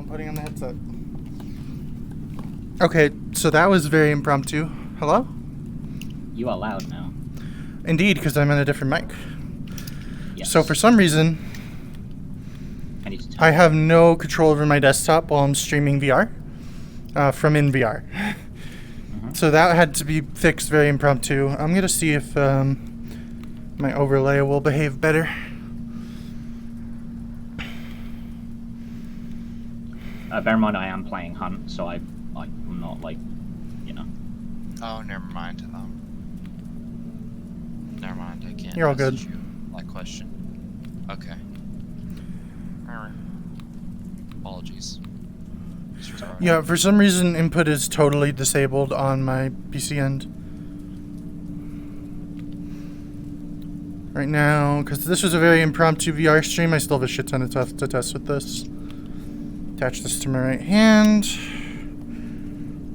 I'm putting on the headset. Okay, so that was very impromptu. Hello? You are loud now. Indeed, because I'm on a different mic. Yes. So for some reason, I have no control over my desktop while I'm streaming VR from in VR. So that had to be fixed very impromptu. I'm going to see if my overlay will behave better. Bear in mind, I am playing Hunt, so I'm not like, you know. Oh, never mind. Never mind. I can't. You're all good. You my question. Okay. Alright. Apologies. Yeah, for some reason, input is totally disabled on my PC end right now, because this was a very impromptu VR stream. I still have a shit ton of stuff to test with this. Attach this to my right hand.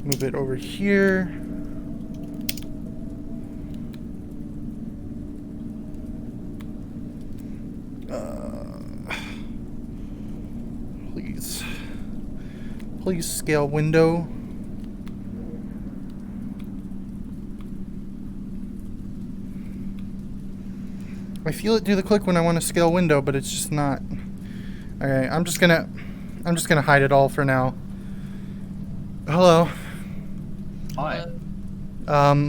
Move it over here. Please scale window. I feel it do the click when I want to scale window, but it's just not. Okay, I'm just gonna hide it all for now. Hello. Hi.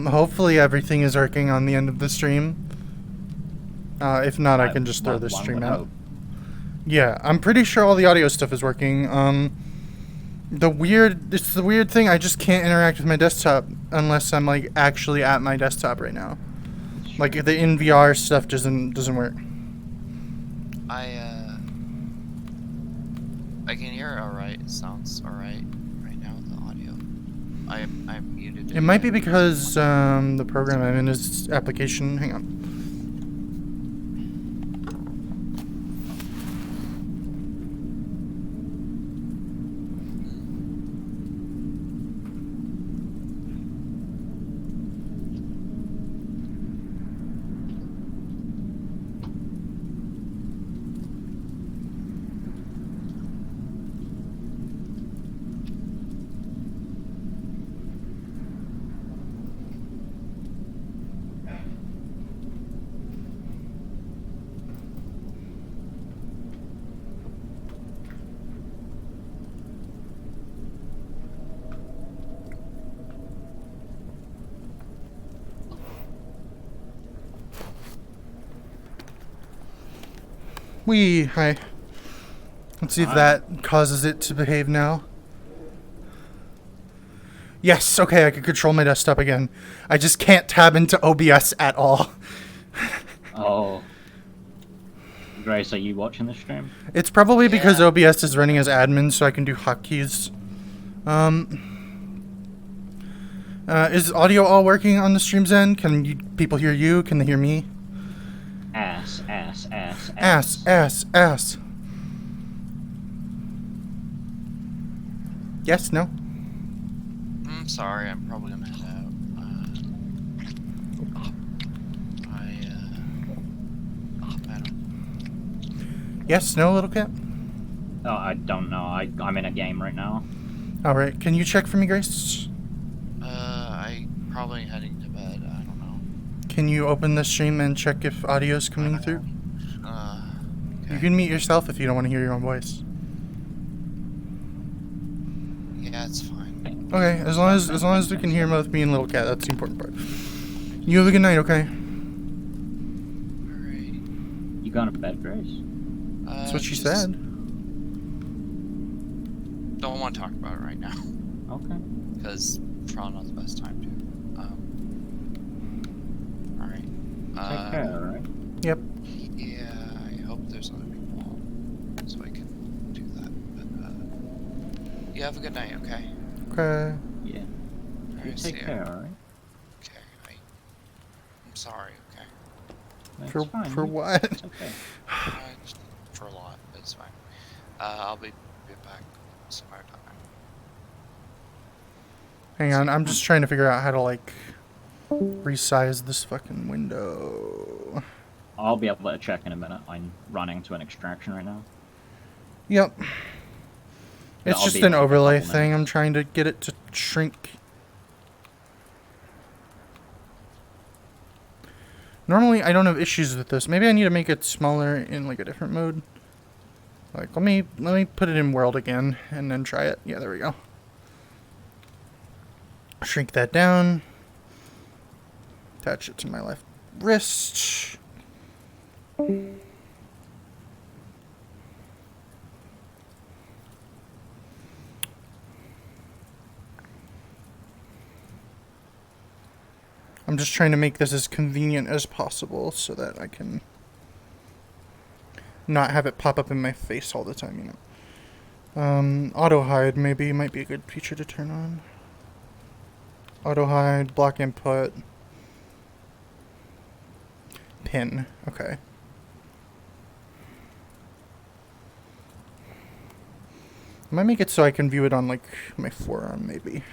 Hopefully everything is working on the end of the stream. If not, I can just throw the stream out. Yeah, I'm pretty sure all the audio stuff is working. It's the weird thing, I just can't interact with my desktop unless I'm like actually at my desktop right now. Like the in VR stuff doesn't work. I can hear it alright. It sounds alright right now with the audio. I'm muted. It might be because the program I'm in is application. Hang on. Hi. Let's see if that causes it to behave now. Yes, okay, I can control my desktop again. I just can't tab into OBS at all. Oh. Grace, are you watching the stream? It's probably because OBS is running as admin, so I can do hotkeys. Is audio all working on the stream's end? Can people hear you? Can they hear me? Ass. Yes, no? I'm sorry, I'm probably gonna head out. I don't... Yes, no, little cat? Oh, I don't know. I'm in a game right now. Alright, can you check for me, Grace? I probably heading to bed, I don't know. Can you open the stream and check if audio's coming through? Okay. You can mute yourself if you don't want to hear your own voice. Yeah, it's fine. Okay, as long as we can hear both me and little cat, that's the important part. You have a good night, okay? Alright. You going to bed, Grace? That's what she said. Don't want to talk about it right now. Okay. Because probably not the best time to. Alright. Take care, alright? Yep. Yeah, I hope there's other people so I can do that. But, you have a good night, okay? Okay. Yeah. You Alright, take care, alright? Okay, I'm sorry, okay? That's For fine. what? It's okay. Just for a lot, but it's fine. I'll be back some other time. Hang on, I'm just trying to figure out how to, like, resize this fucking window. I'll be able to check in a minute. I'm running to an extraction right now. Yep. It's I'll just be an like a overlay couple thing. I'm minutes. trying to get it to shrink. Normally, I don't have issues with this. Maybe I need to make it smaller in like a different mode. Like, let me put it in world again and then try it. Yeah, there we go. Shrink that down. Attach it to my left wrist. I'm just trying to make this as convenient as possible so that I can not have it pop up in my face all the time, you know. Auto hide maybe might be a good feature to turn on. Auto hide, block input, pin. Okay. I might make it so I can view it on like my forearm maybe.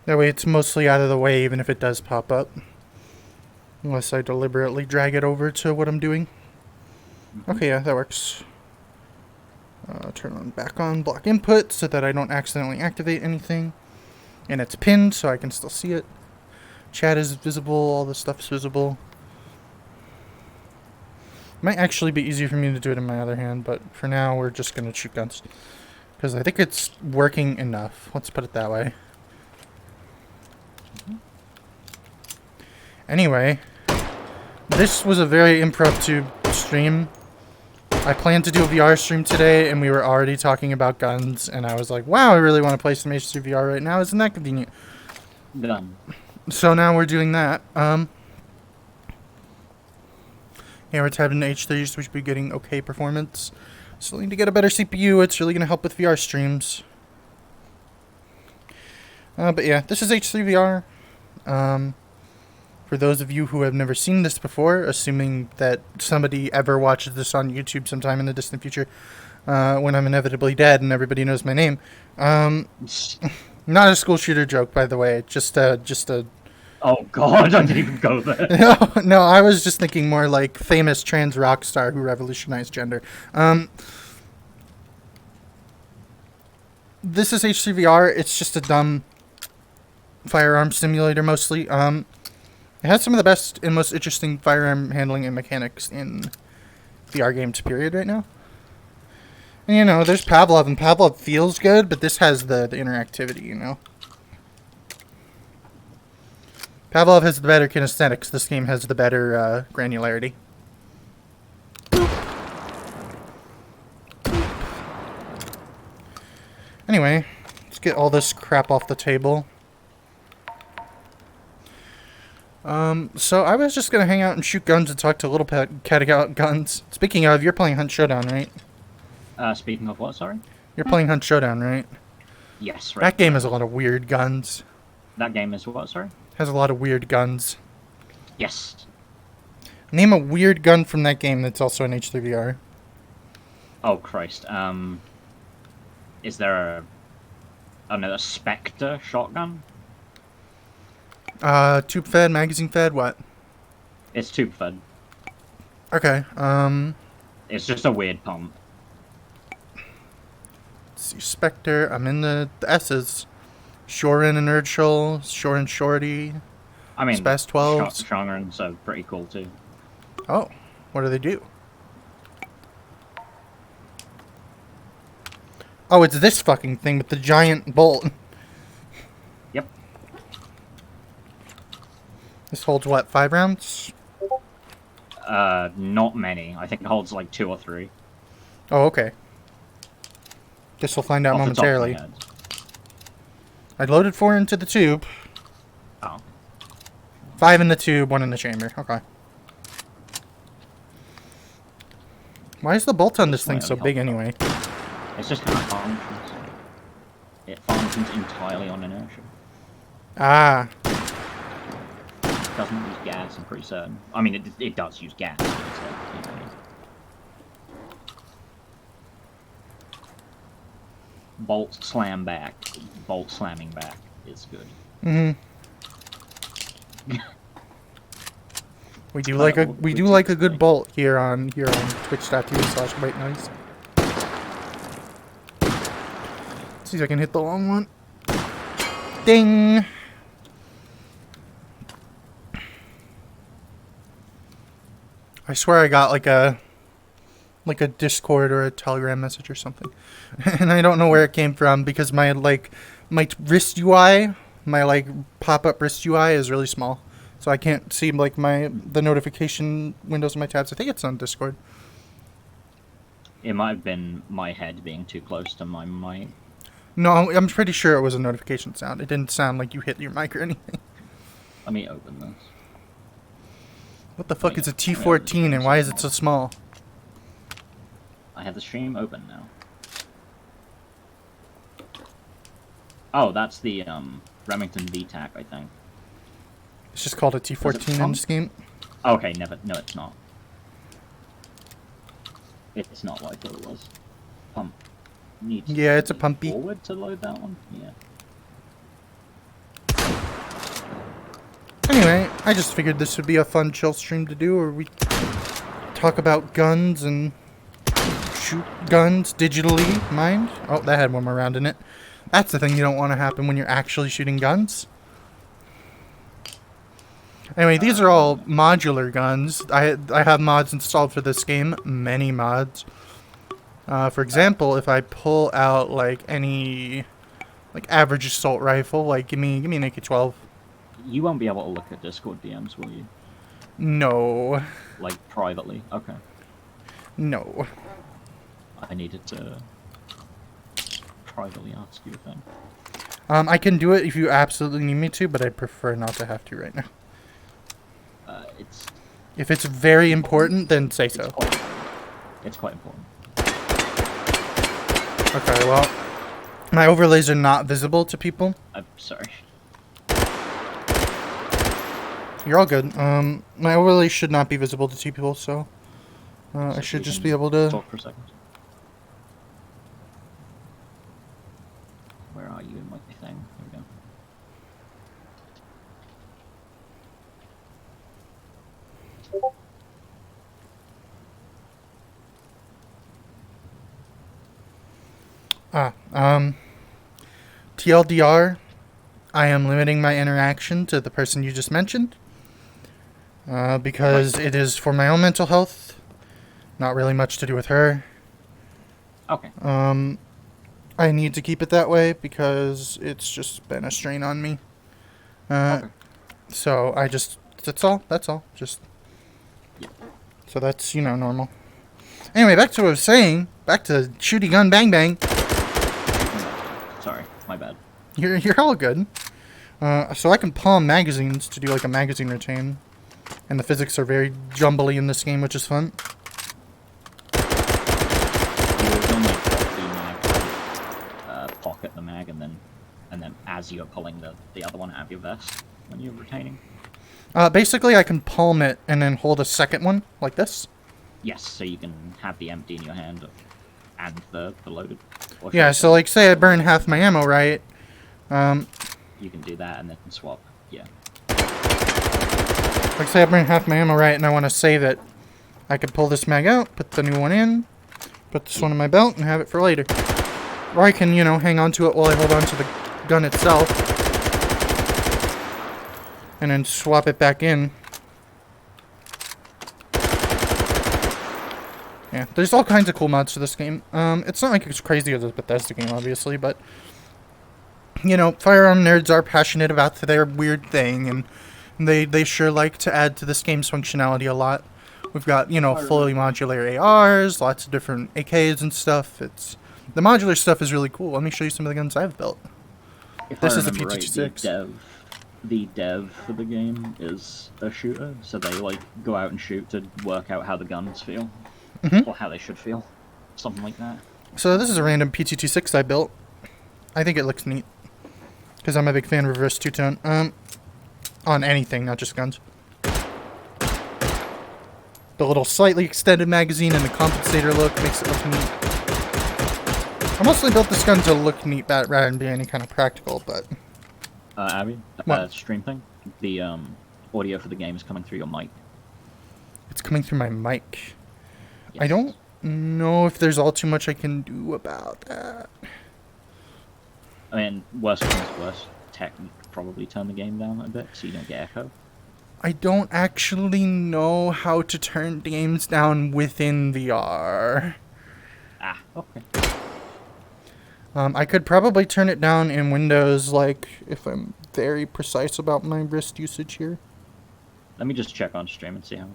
That way it's mostly out of the way even if it does pop up. Unless I deliberately drag it over to what I'm doing. Okay, yeah, that works. Turn on back on block input so that I don't accidentally activate anything. And it's pinned so I can still see it. Chat is visible, all this stuff's visible. Might actually be easier for me to do it in my other hand, but for now we're just gonna shoot guns. Because I think it's working enough. Let's put it that way. Anyway, this was a very impromptu stream. I planned to do a VR stream today, and we were already talking about guns, and I was like, wow, I really want to play some H3 VR right now. Isn't that convenient? Done. So now we're doing that. Yeah, we're tabbing to H3, so we should be getting okay performance. Still need to get a better CPU. It's really going to help with VR streams. But yeah, this is H3 VR. For those of you who have never seen this before, assuming that somebody ever watches this on YouTube sometime in the distant future, when I'm inevitably dead and everybody knows my name. Not a school shooter joke, by the way. Just a. Oh god, I didn't even go there. No, I was just thinking more like famous trans rock star who revolutionized gender. This is HCVR. It's just a dumb firearm simulator mostly. It has some of the best and most interesting firearm handling and mechanics in VR games, period, right now. And, you know, there's Pavlov, and Pavlov feels good, but this has the interactivity, you know. Pavlov has the better kinesthetics. This game has the better granularity. Anyway, let's get all this crap off the table. So I was just gonna hang out and shoot guns and talk to Liddlecat about guns. Speaking of, you're playing Hunt Showdown, right? Speaking of what, sorry? You're playing Hunt Showdown, right? Yes, right. That game has a lot of weird guns. That game is what, sorry? Has a lot of weird guns. Yes. Name a weird gun from that game that's also in H3VR. Oh, Christ. Is there a Spectre shotgun? Tube fed, magazine fed, what? It's tube fed. Okay, It's just a weird pump. let's see, Spectre, I'm in the S's. Shorin Inertial, Shorin Shorty. I mean, Spaz 12s. Shongrens are pretty cool too. Oh, what do they do? Oh, it's this fucking thing with the giant bolt. Yep. This holds what, 5 rounds? Not many. I think it holds like 2 or 3. Oh, okay. Guess we'll find out Off the top of my momentarily. head. I loaded 4 into the tube. Oh. 5 in the tube, 1 in the chamber. Okay. Why is the bolt on this thing so big anyway? It's just kind of functions. It functions entirely on inertia. Ah. It doesn't use gas, I'm pretty certain. I mean, it does use gas, but it's like, you know. Bolt slamming back is good. Mm-hmm. We do Well, like a we good bolt here on twitch.tv/whitenoise. See if I can hit the long one. Ding! I swear I got like a Discord or a Telegram message or something. And I don't know where it came from because my wrist UI, my like pop-up wrist UI is really small. So I can't see like the notification windows of my tabs. I think it's on Discord. It might have been my head being too close to my mic. No, I'm pretty sure it was a notification sound. It didn't sound like you hit your mic or anything. Let me open this. What the fuck is a T14 and why is it so small? I have the stream open now. Oh, that's the Remington VTAC, I think. It's just called a T14 in this game. Okay, never. No, it's not. It's not what I thought it was. Pump. Needs Yeah, it's a pumpy. Forward to load that one. Yeah. Anyway, I just figured this would be a fun chill stream to do, where we talk about guns and shoot guns digitally, mind? Oh, that had one more round in it. That's the thing you don't want to happen when you're actually shooting guns. Anyway, these are all modular guns. I have mods installed for this game. Many mods. For example, if I pull out like any average assault rifle, like give me an AK-12. You won't be able to look at Discord DMs, will you? No. Like privately? Okay. No. I needed to privately ask you a thing. I can do it if you absolutely need me to, but I prefer not to have to right now. If it's very important, then say so. It's quite important. Okay, well, my overlays are not visible to people. I'm sorry. You're all good. My overlays should not be visible to people, so I should just be able to... Talk for a second. Where are you in my thing? Here we go. TLDR, I am limiting my interaction to the person you just mentioned. Because it is for my own mental health. Not really much to do with her. Okay. I need to keep it that way because it's just been a strain on me. Okay. So I just... That's all. Just... Yeah. So that's, normal. Anyway, back to what I was saying. Back to shooty gun bang bang. Sorry, my bad. You're all good. So I can palm magazines to do like a magazine routine. And the physics are very jumbly in this game, which is fun. You only drop the mag, pocket the mag, and then as you're pulling the other one out of your vest when you're retaining. Basically, I can palm it and then hold a second one like this. Yes, so you can have the empty in your hand and the loaded. Yeah, so like say I burn half my ammo, right? You can do that and then swap. Yeah. Like say I burn half my ammo, right, and I want to save it. I could pull this mag out, put the new one in, put this one in my belt, and have it for later. Or I can, hang on to it while I hold on to the gun itself. And then swap it back in. Yeah, there's all kinds of cool mods to this game. It's not like it's crazy as a Bethesda game, obviously, but... firearm nerds are passionate about their weird thing, and they sure like to add to this game's functionality a lot. We've got, fully modular ARs, lots of different AKs and stuff. The modular stuff is really cool. Let me show you some of the guns I've built. This is a PT-6. Right, the dev for the game is a shooter, so they go out and shoot to work out how the guns feel. Or how they should feel. Something like that. So this is a random PT-6 I built. I think it looks neat. Because I'm a big fan of reverse two-tone. On anything, not just guns. The little slightly extended magazine and the compensator look makes it look neat. I mostly built this gun to look neat rather than be any kind of practical, but... Abby, what? stream thing. The audio for the game is coming through your mic. It's coming through my mic. Yes. I don't know if there's all too much I can do about that. I mean, worst comes to worst, tech you could probably turn the game down a bit so you don't get echo. I don't actually know how to turn games down within VR. Ah, okay. I could probably turn it down in Windows, like, if I'm very precise about my wrist usage here. Let me just check on stream and see how.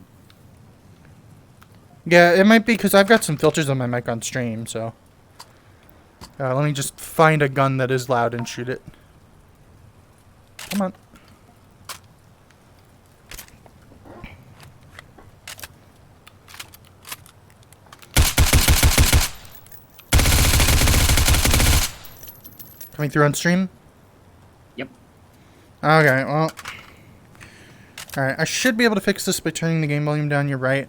Yeah, it might be because I've got some filters on my mic on stream, so. Let me just find a gun that is loud and shoot it. Come on. Coming through on stream? Yep. Okay, well. Alright, I should be able to fix this by turning the game volume down, you're right.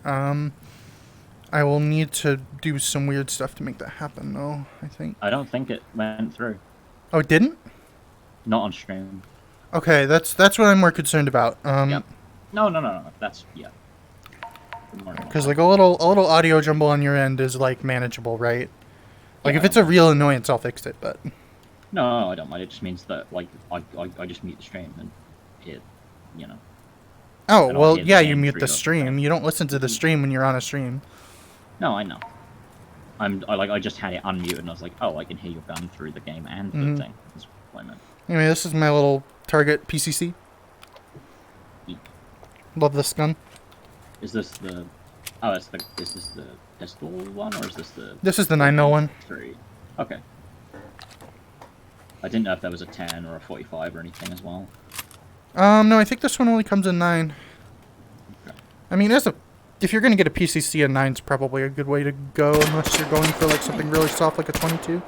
I will need to do some weird stuff to make that happen, though, I think. I don't think it went through. Oh, it didn't? Not on stream. Okay, that's what I'm more concerned about. Yep. No. That's, yeah. Because, like, a little audio jumble on your end is, like, manageable, right? Like, Yeah, if it's a real annoyance, I'll fix it, but... No, I don't mind. It just means that, like, I just mute the stream and it, you know. Oh, And I'll well, hear the yeah, game you mute through the your- stream. You don't listen to the stream when you're on a stream. No, I know. I just had it unmuted and I was like, oh, I can hear your gun through the game and the thing. That's what I meant. Anyway, this is my little Target PCC. Eek. Love this gun. Is this the... Oh, is this the pistol one, or is this the... This is the 9mm one. 3? Okay. I didn't know if there was a 10 or a 45 or anything as well. No, I think this one only comes in 9. Okay. I mean, if you're gonna get a PCC, a 9's probably a good way to go, unless you're going for like something really soft like a 22.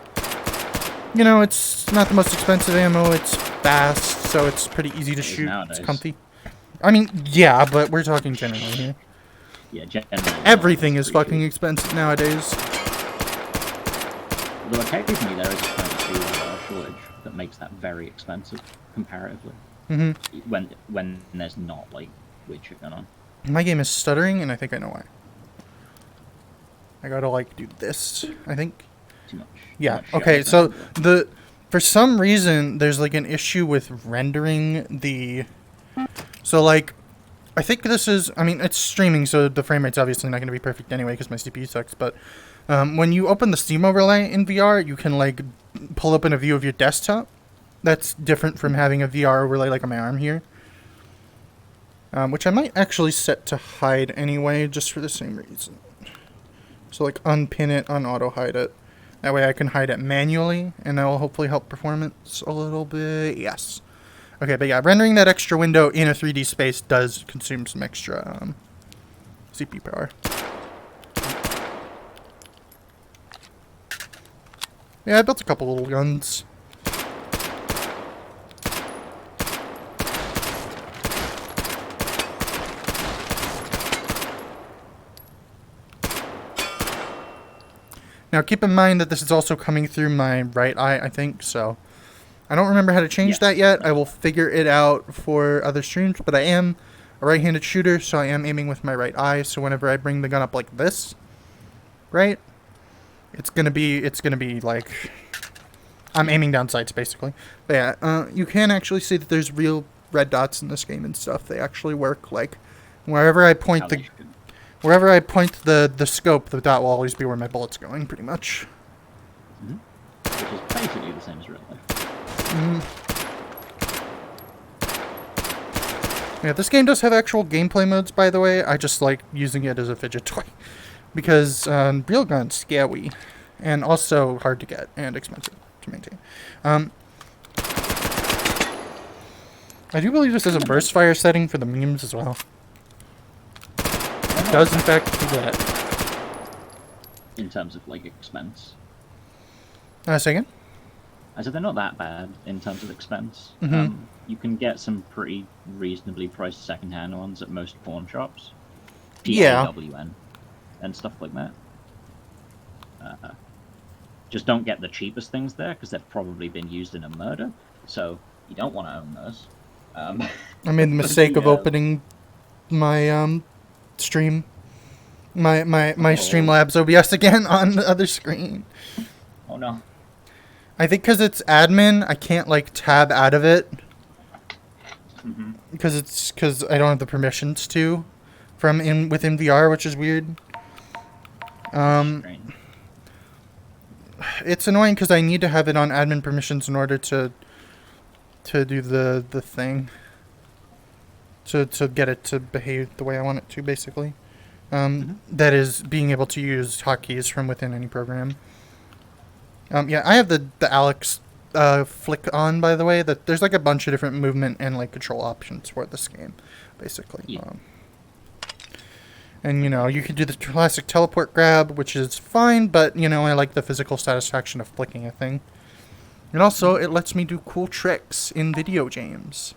You know, it's not the most expensive ammo. It's fast, so it's pretty easy to It is shoot. nowadays. It's comfy. I mean, yeah, but we're talking generally here. Yeah, generally... Everything it's is pretty fucking expensive nowadays. cheap. Although occasionally there is a 22 shortage that makes that very expensive, comparatively. Mm-hmm. When there's not, like, weird shit going on. My game is stuttering, and I think I know why. I gotta, like, do this, I think. Too much. Yeah, Too much okay, shit. so for some reason, there's, like, an issue with rendering the... So, like, I think this is... I mean, it's streaming, so the frame rate's obviously not gonna be perfect anyway, because my CPU sucks, but... when you open the Steam overlay in VR, you can, like, pull up in a view of your desktop. That's different from having a VR overlay like on my arm here. Which I might actually set to hide anyway, just for the same reason. So, like, unpin it, unauto-hide it. That way I can hide it manually, and that will hopefully help performance a little bit. Yes. Okay, but yeah, rendering that extra window in a 3D space does consume some extra CPU power. Yeah, I built a couple little guns. Now, keep in mind that this is also coming through my right eye, I think, so... I don't remember how to change that yet. I will figure it out for other streams, but I am a right-handed shooter, so I am aiming with my right eye, so whenever I bring the gun up like this, right, it's gonna be, like... I'm aiming down sights, basically. But yeah, you can actually see that there's real red dots in this game and stuff. They actually work, like, wherever I point the... Wherever I point the scope, the dot will always be where my bullet's going, pretty much. Which is basically the same as real life. Yeah, this game does have actual gameplay modes, by the way. I just like using it as a fidget toy. Because real guns, scary. And also hard to get and expensive to maintain. I do believe this is a burst fire setting for the memes as well. It does in fact do that. In terms of, like, expense. Say again? I said they're not that bad in terms of expense. Mhm. You can get some pretty reasonably priced second-hand ones at most pawn shops. Yeah. PAWN and stuff like that. Just don't get the cheapest things there, because they've probably been used in a murder, so you don't want to own those. I made the mistake of Yeah. opening my stream, my Oh. Streamlabs OBS again on the other screen. Oh no. I think because it's admin, I can't like tab out of it Mm-hmm. because I don't have the permissions to from within VR, which is weird. Strange. It's annoying because I need to have it on admin permissions in order to do the thing. To get it to behave the way I want it to, basically. That is being able to use hotkeys from within any program. Yeah, I have the Alex flick on, by the way. That there's like a bunch of different movement and like control options for this game, basically. Yeah. And you know, you can do the classic teleport grab, which is fine, but you know, I like the physical satisfaction of flicking a thing. And also, it lets me do cool tricks in video games.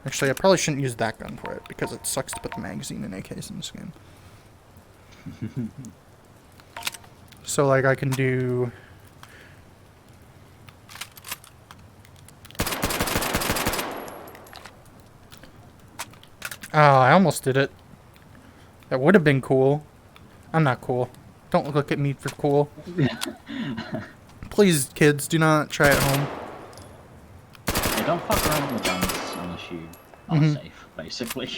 Actually, I probably shouldn't use that gun for it, because it sucks to put the magazine in AKs in this game. So, like, I can do... Oh, I almost did it. That would have been cool. I'm not cool. Don't look at me for cool. Please, kids, do not try at home. Yeah, don't fuck around with guns unless you are safe, basically.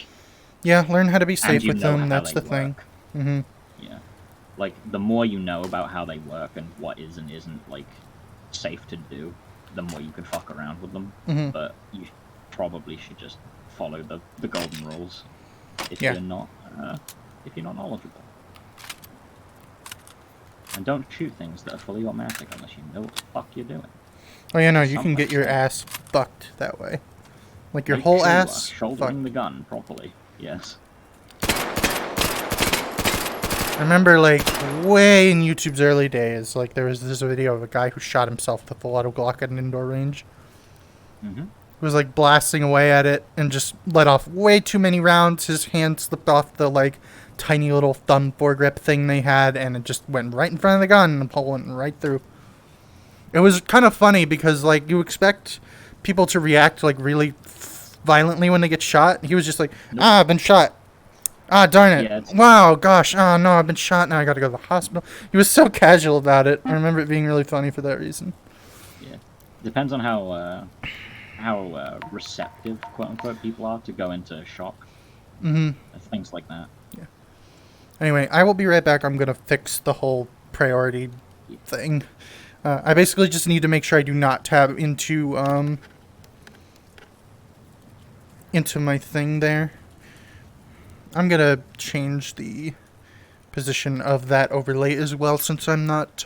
Yeah, learn how to be safe And you with know them, how that's they the thing. work. Yeah. Like, the more you know about how they work and what is and isn't, like, safe to do, the more you can fuck around with them. But you probably should just follow the golden rules if Yeah. you're not knowledgeable. And don't shoot things that are fully automatic unless you know what the fuck you're doing. Oh, yeah, no, you can Some get your extent. ass fucked that way. Like, your Make whole sure you are ass shouldering fucked. the gun properly. Yes. I remember, like, way in YouTube's early days, like, there was this video of a guy who shot himself with a full auto Glock at an indoor range. Mm-hmm. He was, like, blasting away at it and just let off way too many rounds. His hand slipped off the, like, tiny little thumb foregrip thing they had, and it just went right in front of the gun, and the pole went right through. It was kind of funny because, like, you expect people to react, like, really violently when they get shot. He was just like, Nope. I've been shot. Ah, darn it. Yeah, it's- Wow, gosh. Oh, no, I've been shot. Now I gotta go to the hospital. He was so casual about it. I remember it being really funny for that reason. Yeah. Depends on how receptive, quote unquote, people are to go into shock. Things like that. Anyway, I will be right back. I'm gonna fix the whole priority thing. I basically just need to make sure I do not tab into my thing there. I'm gonna change the position of that overlay as well, since I'm not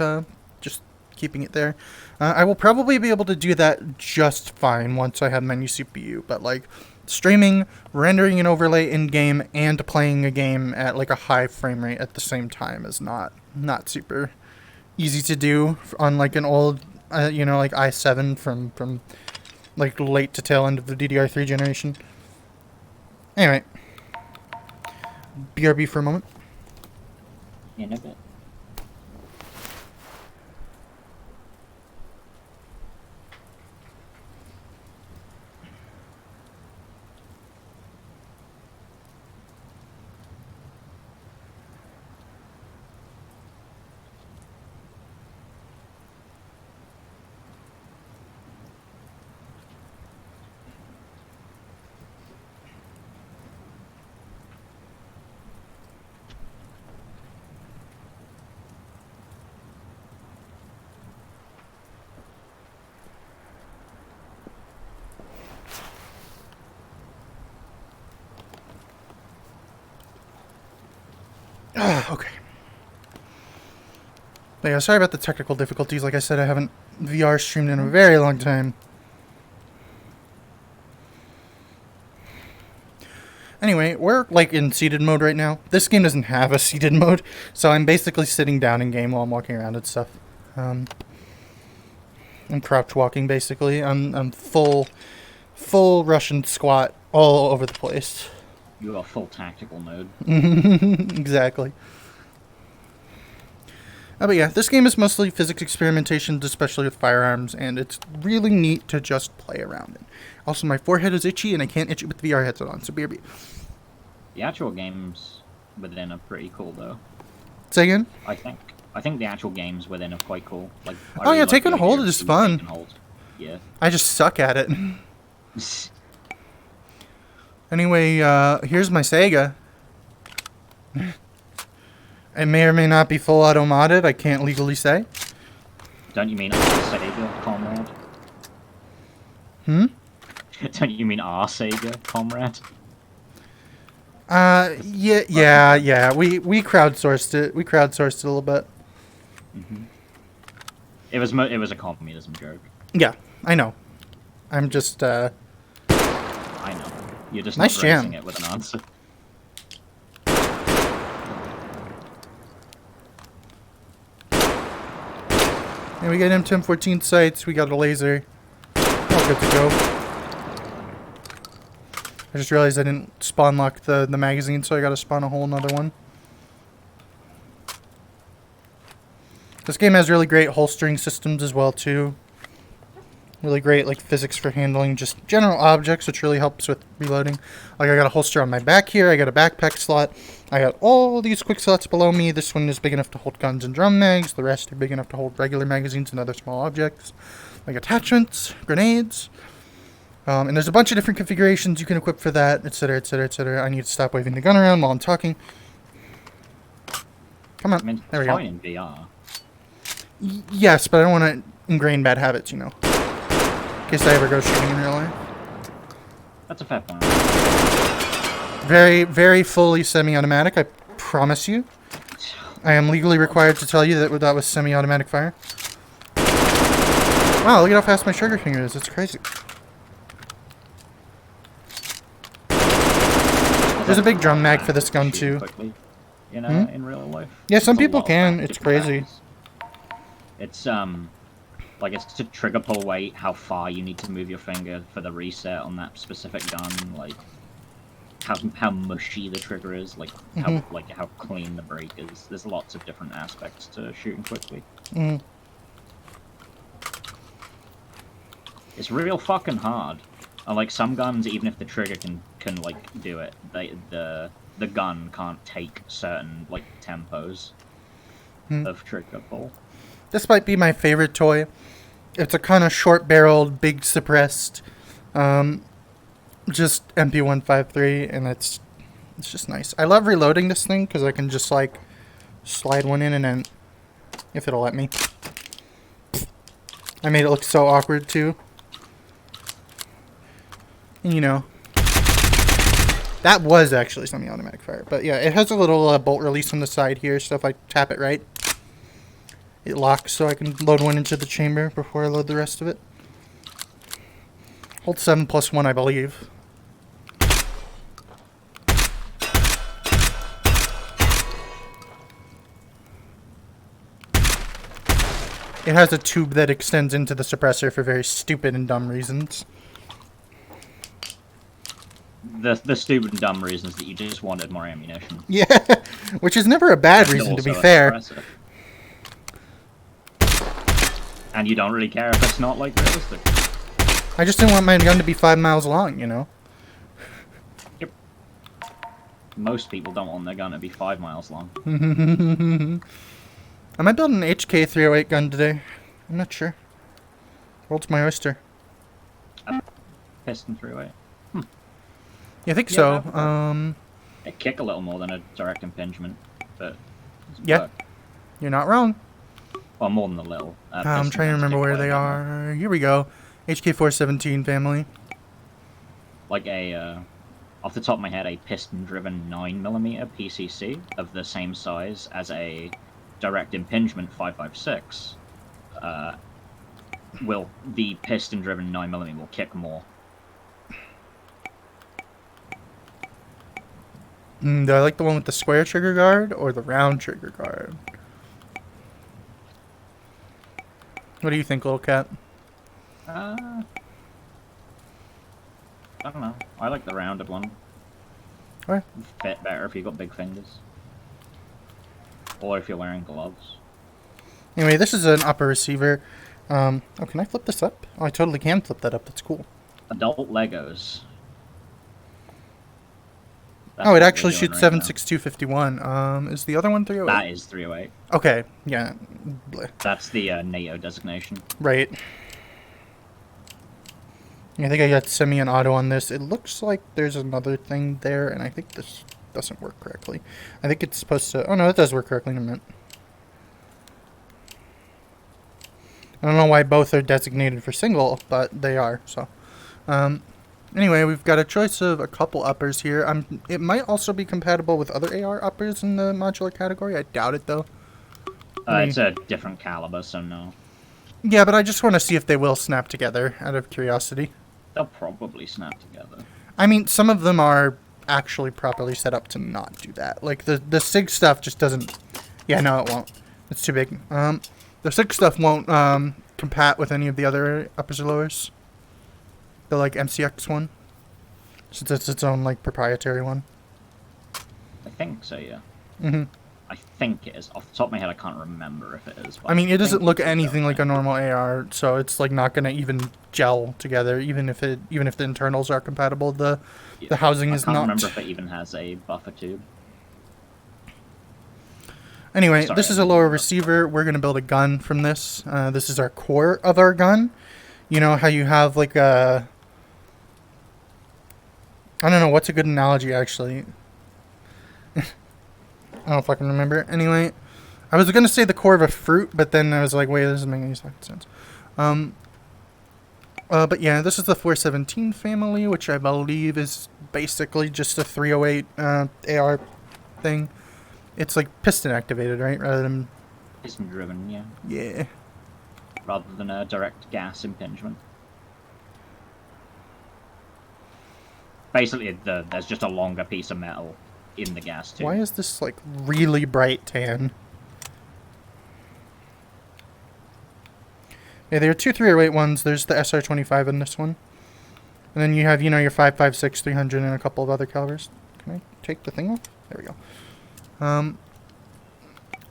just keeping it there. I will probably be able to do that just fine once I have menu CPU, but like streaming, rendering an overlay in game, and playing a game at like a high frame rate at the same time is not super easy to do on like an old like i7 from like late to tail end of the DDR3 generation. Anyway, BRB for a moment. Yeah, no bit. Okay. But yeah, sorry about the technical difficulties. Like I said, I haven't VR streamed in a very long time. Anyway, we're like in seated mode right now. This game doesn't have a seated mode, so I'm basically sitting down in game while I'm walking around and stuff. I'm crouch walking basically. I'm full Russian squat all over the place. You are full tactical mode. Exactly. But yeah, this game is mostly physics experimentation, especially with firearms, and it's really neat to just play around in. Also, my forehead is itchy, and I can't itch it with the VR headset on, so BRB. The actual games within are pretty cool, though. Say again? I think the actual games within are quite cool. Like, I Oh really yeah, like taking the a hold idea is of fun. take and hold. Yeah. I just suck at it. Anyway, here's my Sega. It may or may not be full auto modded, I can't legally say. Don't you mean our Sega, comrade? Hmm? Don't you mean our Sega, comrade? Yeah. We crowdsourced it. We crowdsourced it a little bit. Mm-hmm. It was a communism joke. Yeah, I know. I'm just, I know. You're just Nice not raising jam. it with an answer. And we got M1014 sights, we got a laser. All good to go. I just realized I didn't spawn lock the magazine, so I gotta spawn a whole nother one. This game has really great holstering systems as well, too. Really great, like, physics for handling just general objects, which really helps with reloading. Like, I got a holster on my back here, I got a backpack slot, I got all these quick slots below me. This one is big enough to hold guns and drum mags, the rest are big enough to hold regular magazines and other small objects, like attachments, grenades. And there's a bunch of different configurations you can equip for that, etc., etc., etc. I need to stop waving the gun around while I'm talking. Come on, I mean, there we it's go. fine in VR. Yes, but I don't want to ingrain bad habits, you know. In case I ever go shooting in real life. That's a fair point. Very, very fully semi-automatic, I promise you. I am legally required to tell you that that was semi-automatic fire. Wow, look at how fast my trigger finger is. It's crazy. There's a big drum mag for this gun, too. Quickly, in real life. Yeah, some There's a people lot of can. different It's crazy. factors. It's like it's to trigger pull weight, how far you need to move your finger for the reset on that specific gun, like how mushy the trigger is, like how clean the break is. There's lots of different aspects to shooting quickly. It's real fucking hard. And like some guns, even if the trigger can like do it, the gun can't take certain like tempos of trigger pull. This might be my favorite toy. It's a kind of short-barreled, big suppressed, just MP153, and it's just nice. I love reloading this thing because I can just like slide one in and then, if it'll let me. I made it look so awkward too. And you know, that was actually semi-automatic fire, but yeah, it has a little bolt release on the side here, so if I tap it right, it locks so I can load one into the chamber before I load the rest of it. Hold 7+1, I believe. It has a tube that extends into the suppressor for very stupid and dumb reasons. The stupid and dumb reasons that you just wanted more ammunition. Yeah, which is never a bad reason, to be fair. And you don't really care if it's not, like, realistic. I just didn't want my gun to be 5 miles long, you know? Yep. Most people don't want their gun to be 5 miles long. I might build an HK308 gun today. I'm not sure. World's my oyster. Piston 308. Yeah, I think so. They kick a little more than a direct impingement, but... Yeah. You're not wrong. Well, more than a little. I'm trying to remember where they are. Here we go. HK417 family. Like a, off the top of my head, a piston-driven 9mm PCC of the same size as a direct impingement 5.56. The piston-driven 9mm will kick more. Do I like the one with the square trigger guard or the round trigger guard? What do you think, little cat? I don't know. I like the rounded one. Alright. Fit better if you've got big fingers. Or if you're wearing gloves. Anyway, this is an upper receiver. Oh, can I flip this up? Oh, I totally can flip that up. That's cool. Adult Legos. That's Oh, it what actually we're doing shoots right now. 7.6251. Is the other one 308? That is 308. Okay, yeah. Bleh. That's the NATO designation. Right. I think I got semi and auto on this. It looks like there's another thing there, and I think this doesn't work correctly. I think it's supposed to... Oh, no, it does work correctly in a minute. I don't know why both are designated for single, but they are, so... Anyway, we've got a choice of a couple uppers here. It might also be compatible with other AR uppers in the modular category. I doubt it, though. It's a different caliber, so no. Yeah, but I just want to see if they will snap together, out of curiosity. They'll probably snap together. I mean, some of them are actually properly set up to not do that. Like, the SIG stuff just doesn't... Yeah, no, it won't. It's too big. The SIG stuff won't compat with any of the other uppers or lowers. The, like, MCX one. Since it's its own, like, proprietary one. I think so, yeah. Mm-hmm. I think it is. Off the top of my head, I can't remember if it is. I mean, it doesn't look anything like a normal AR, so it's, like, not going to even gel together, even if the internals are compatible. The housing is not. I can't remember if it even has a buffer tube. Anyway, Sorry, this is a lower receiver. We're going to build a gun from this. This is our core of our gun. You know how you have, like, a... I don't know, what's a good analogy, actually? I don't know if I can remember. Anyway, I was going to say the core of a fruit, but then I was like, wait, this doesn't make any sense. But yeah, this is the 417 family, which I believe is basically just a 308 AR thing. It's like piston activated, right? Rather than... Piston driven, yeah. Yeah. Rather than a direct gas impingement. Basically, there's just a longer piece of metal in the gas tube. Why is this, like, really bright tan? Yeah, there are two 308 ones. There's the SR25 in this one. And then you have, you know, your 5.56, 300, and a couple of other calibers. Can I take the thing off? There we go.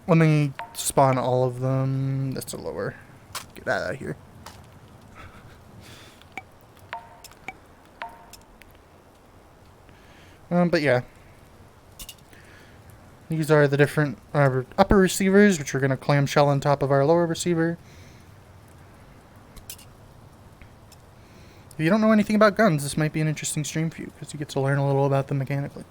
Let me spawn all of them. That's a lower. Get that out of here. But yeah. These are the different upper receivers, which we're going to clamshell on top of our lower receiver. If you don't know anything about guns, this might be an interesting stream for you, because you get to learn a little about them mechanically.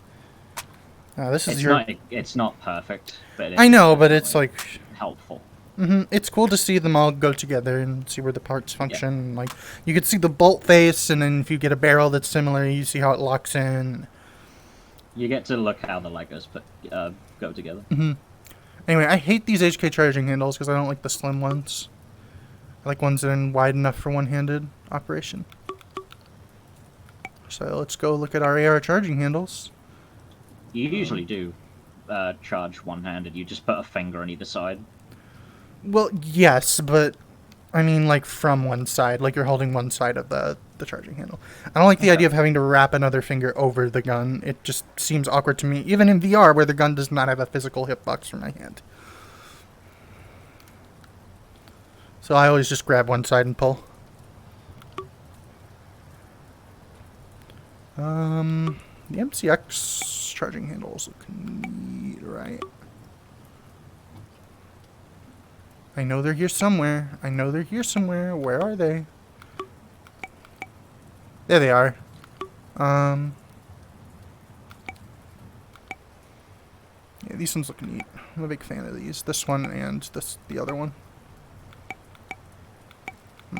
This is It's not perfect, but I know, but it's like helpful. It's cool to see them all go together and see where the parts function. Yeah. Like, you could see the bolt face, and then if you get a barrel that's similar, you see how it locks in. You get to look how the Legos go together. Anyway, I hate these HK charging handles because I don't like the slim ones. I like ones that are wide enough for one-handed operation. So let's go look at our AR charging handles. You usually do charge one-handed. You just put a finger on either side. Well, yes, but I mean, like, from one side. Like, you're holding one side of the charging handle. I don't like the idea of having to wrap another finger over the gun. It just seems awkward to me, even in VR, where the gun does not have a physical hitbox for my hand. So I always just grab one side and pull. The MCX charging handles look neat, right? I know they're here somewhere. Where are they? There they are. Yeah, these ones look neat. I'm a big fan of these. This one and the other one.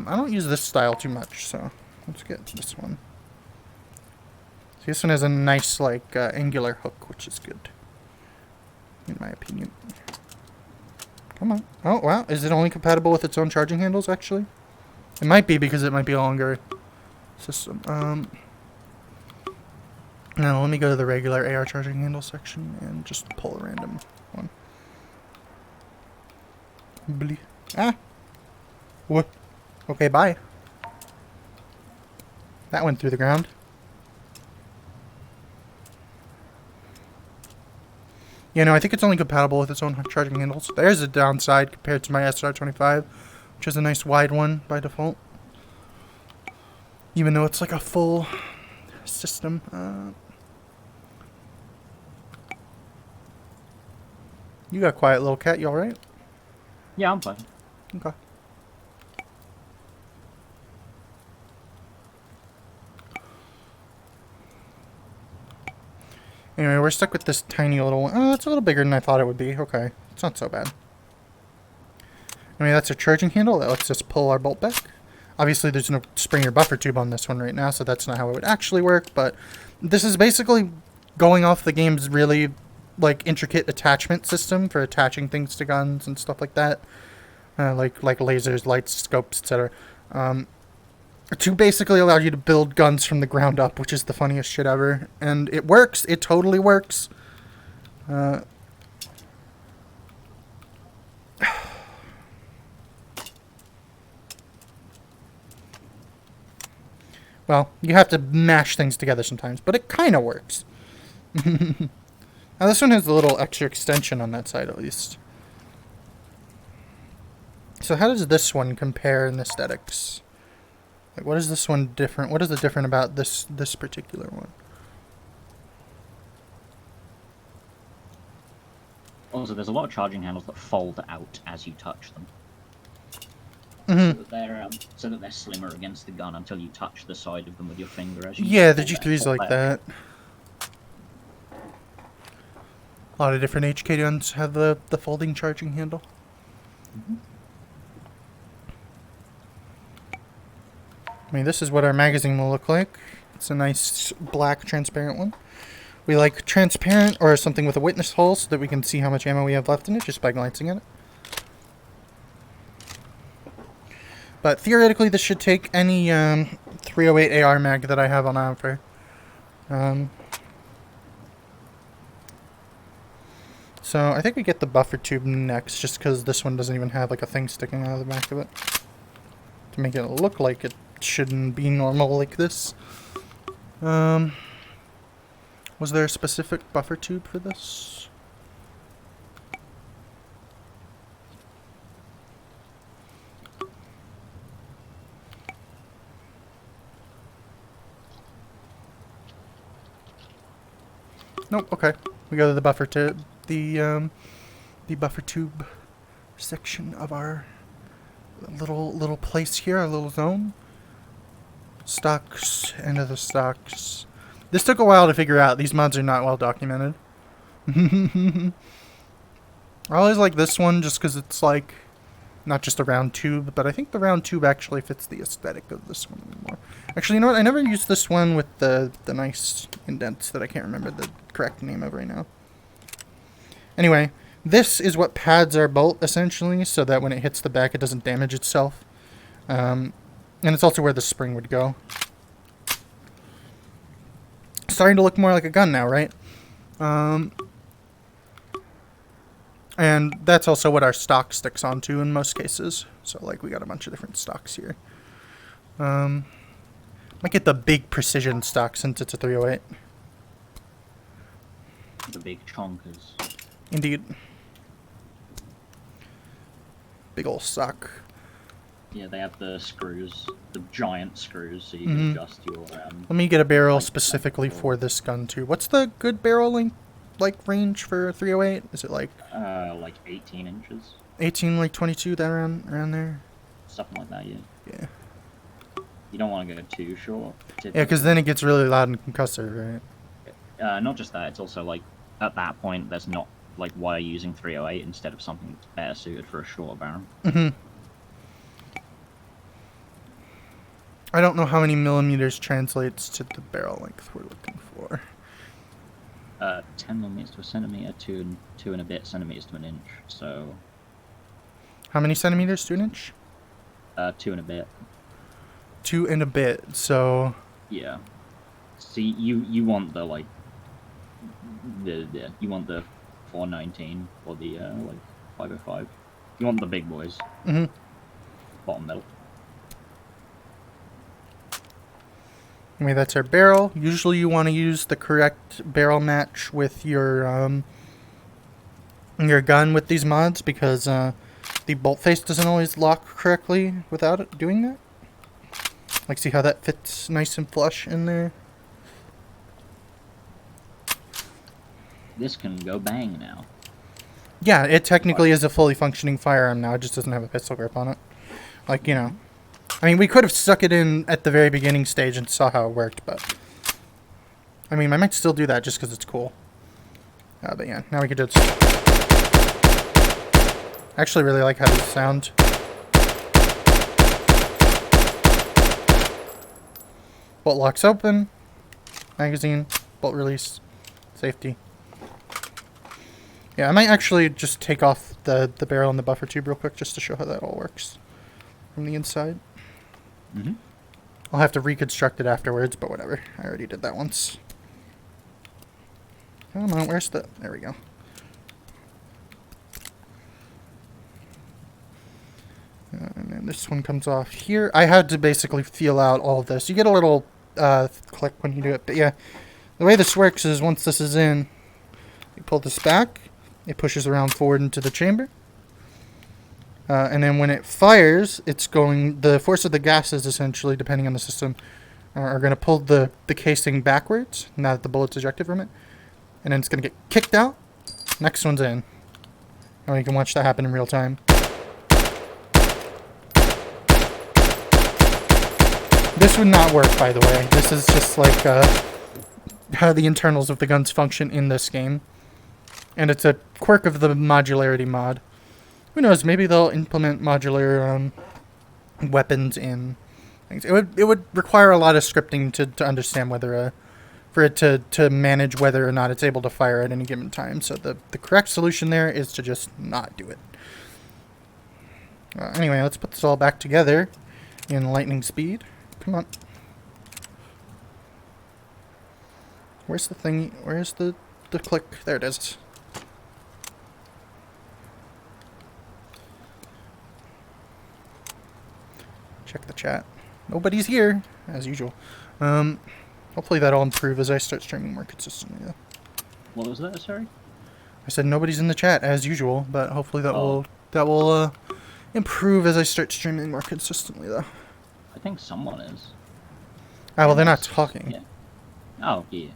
I don't use this style too much, so let's get this one. See, this one has a nice, like, angular hook, which is good, in my opinion. Come on. Oh, wow. Is it only compatible with its own charging handles, actually? It might be, because it might be a longer system. Now, let me go to the regular AR charging handle section and just pull a random one. Blee. Ah! What? Okay, bye. That went through the ground. You know, I think it's only compatible with its own charging handles. There's a downside compared to my SR25, which is a nice wide one by default. Even though it's like a full system. You got quiet, little cat. You alright? Yeah, I'm fine. Okay. Anyway, we're stuck with this tiny little one. Oh, it's a little bigger than I thought it would be. Okay. It's not so bad. I mean, that's a charging handle that lets us pull our bolt back. Obviously, there's no spring or buffer tube on this one right now, so that's not how it would actually work, but this is basically going off the game's really, like, intricate attachment system for attaching things to guns and stuff like that. Like lasers, lights, scopes, etc. To basically allow you to build guns from the ground up, which is the funniest shit ever. And it works. It totally works. Well, you have to mash things together sometimes, but it kind of works. Now this one has a little extra extension on that side at least. So how does this one compare in aesthetics? Like, what is this one different? What is the different about this particular one? Also, there's a lot of charging handles that fold out as you touch them. Mm-hmm. So that they're slimmer against the gun until you touch the side of them with your finger. As you Yeah, the G3's like that. A lot of different HK guns have the folding charging handle. Mm-hmm. I mean, this is what our magazine will look like. It's a nice black transparent one. We like transparent or something with a witness hole so that we can see how much ammo we have left in it just by glancing at it. But theoretically, this should take any 308 AR mag that I have on offer. So I think we get the buffer tube next, just because this one doesn't even have like a thing sticking out of the back of it to make it look like it shouldn't be normal like this. Was there a specific buffer tube for this? Nope. Okay, we go to the buffer tube, the buffer tube section of our little place here, our little zone. Stocks, end of the stocks. This took a while to figure out. These mods are not well documented. I always like this one just because it's like not just a round tube, but I think the round tube actually fits the aesthetic of this one more. Actually, you know what? I never used this one with the nice indents that I can't remember the correct name of right now. Anyway, this is what pads our bolt essentially, so that when it hits the back, it doesn't damage itself. And it's also where the spring would go. Starting to look more like a gun now, right? And that's also what our stock sticks onto in most cases. So, like, we got a bunch of different stocks here. Might get the big precision stock since it's a 308. The big chonkers. Indeed. Big ol' stock. Yeah, they have the screws, the giant screws, so you can adjust your. Let me get a barrel specifically for this gun too. What's the good barrel length, like range for 308? Is it like 18 inches. 18, like 22, that around there? Something like that, yeah. Yeah. You don't want to go too short. Yeah, because then it gets really loud and concussive, right? Not just that, it's also like at that point there's not like why are you using 308 instead of something that's better suited for a shorter barrel. I don't know how many millimeters translates to the barrel length we're looking for. 10 millimeters to a centimeter, two and a bit centimeters to an inch. So. How many centimeters to an inch? 2 and a bit. 2 and a bit. So. Yeah. See, you want the like. You want the 419 or the like 505. You want the big boys. Bottom middle. I mean, that's our barrel. Usually you want to use the correct barrel match with your your gun with these mods because the bolt face doesn't always lock correctly without it doing that. Like, see how that fits nice and flush in there? This can go bang now. Yeah, it technically is a fully functioning firearm now. It just doesn't have a pistol grip on it. Like, you know. I mean, we could have stuck it in at the very beginning stage and saw how it worked, but... I mean, I might still do that just because it's cool. But yeah, now we could just... I actually really like how these sound. Bolt locks open. Magazine. Bolt release. Safety. Yeah, I might actually just take off the barrel and the buffer tube real quick just to show how that all works from the inside. Mm-hmm. I'll have to reconstruct it afterwards, but whatever. I already did that once. Come on, where's the... There we go. And then this one comes off here. I had to basically feel out all of this. You get a little click when you do it, but yeah. The way this works is once this is in, you pull this back, it pushes around forward into the chamber. And then when it fires, it's going... The force of the gases, essentially, depending on the system, are going to pull the casing backwards, now that the bullet's ejected from it. And then it's going to get kicked out. Next one's in. And you can watch that happen in real time. This would not work, by the way. This is just like how the internals of the guns function in this game. And it's a quirk of the modularity mod. Who knows, maybe they'll implement modular weapons in things. It would require a lot of scripting to understand whether for it to manage whether or not it's able to fire at any given time. So the correct solution there is to just not do it. Anyway, let's put this all back together in lightning speed. Come on. Where's the thingy? Where's the click? There it is. Check the chat. Nobody's here, as usual. Hopefully that'll improve as I start streaming more consistently, though. What was that, sorry? I said nobody's in the chat, as usual, but hopefully that will improve as I start streaming more consistently, though. I think someone is. Ah, well, they're not talking. Yeah. Oh, yeah.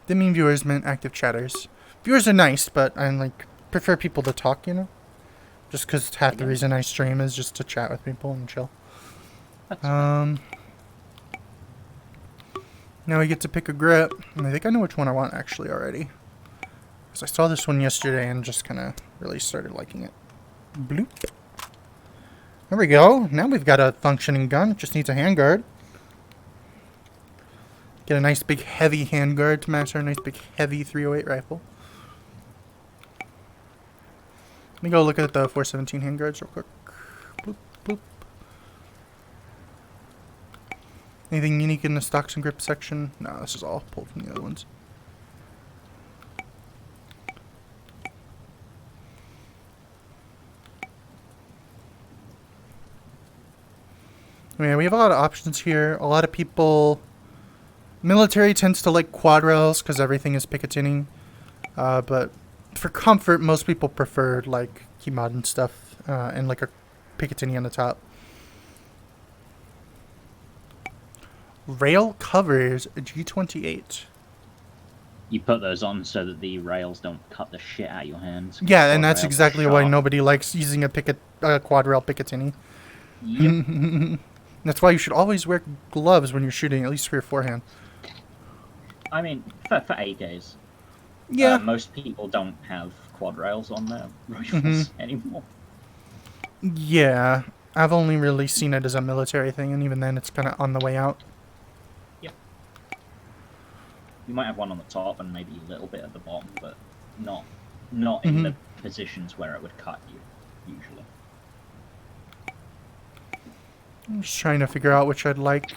Didn't mean viewers, meant active chatters. Viewers are nice, but I prefer people to talk, you know? Just because half the reason I stream is just to chat with people and chill. Now we get to pick a grip, and I think I know which one I want actually already. Because I saw this one yesterday and just kind of really started liking it. Bloop. There we go. Now we've got a functioning gun. It just needs a handguard. Get a nice big heavy handguard to match our nice big heavy 308 rifle. Let me go look at the 417 handguards real quick. Bloop, bloop. Anything unique in the stocks and grip section? No, this is all pulled from the other ones. Yeah, we have a lot of options here. A lot of people... Military tends to like quad rails because everything is Picatinny. But for comfort, most people prefer like key mod and stuff and like a Picatinny on the top. Rail covers G28. You put those on so that the rails don't cut the shit out of your hands. Yeah, and that's exactly why nobody likes using a quad rail Picatinny. Yep. That's why you should always wear gloves when you're shooting, at least for your forehand. I mean, for AKs. Yeah. Most people don't have quad rails on their rifles anymore. Yeah. I've only really seen it as a military thing, and even then it's kind of on the way out. Yep. You might have one on the top and maybe a little bit at the bottom, but not in the positions where it would cut you, usually. I'm just trying to figure out which I'd like.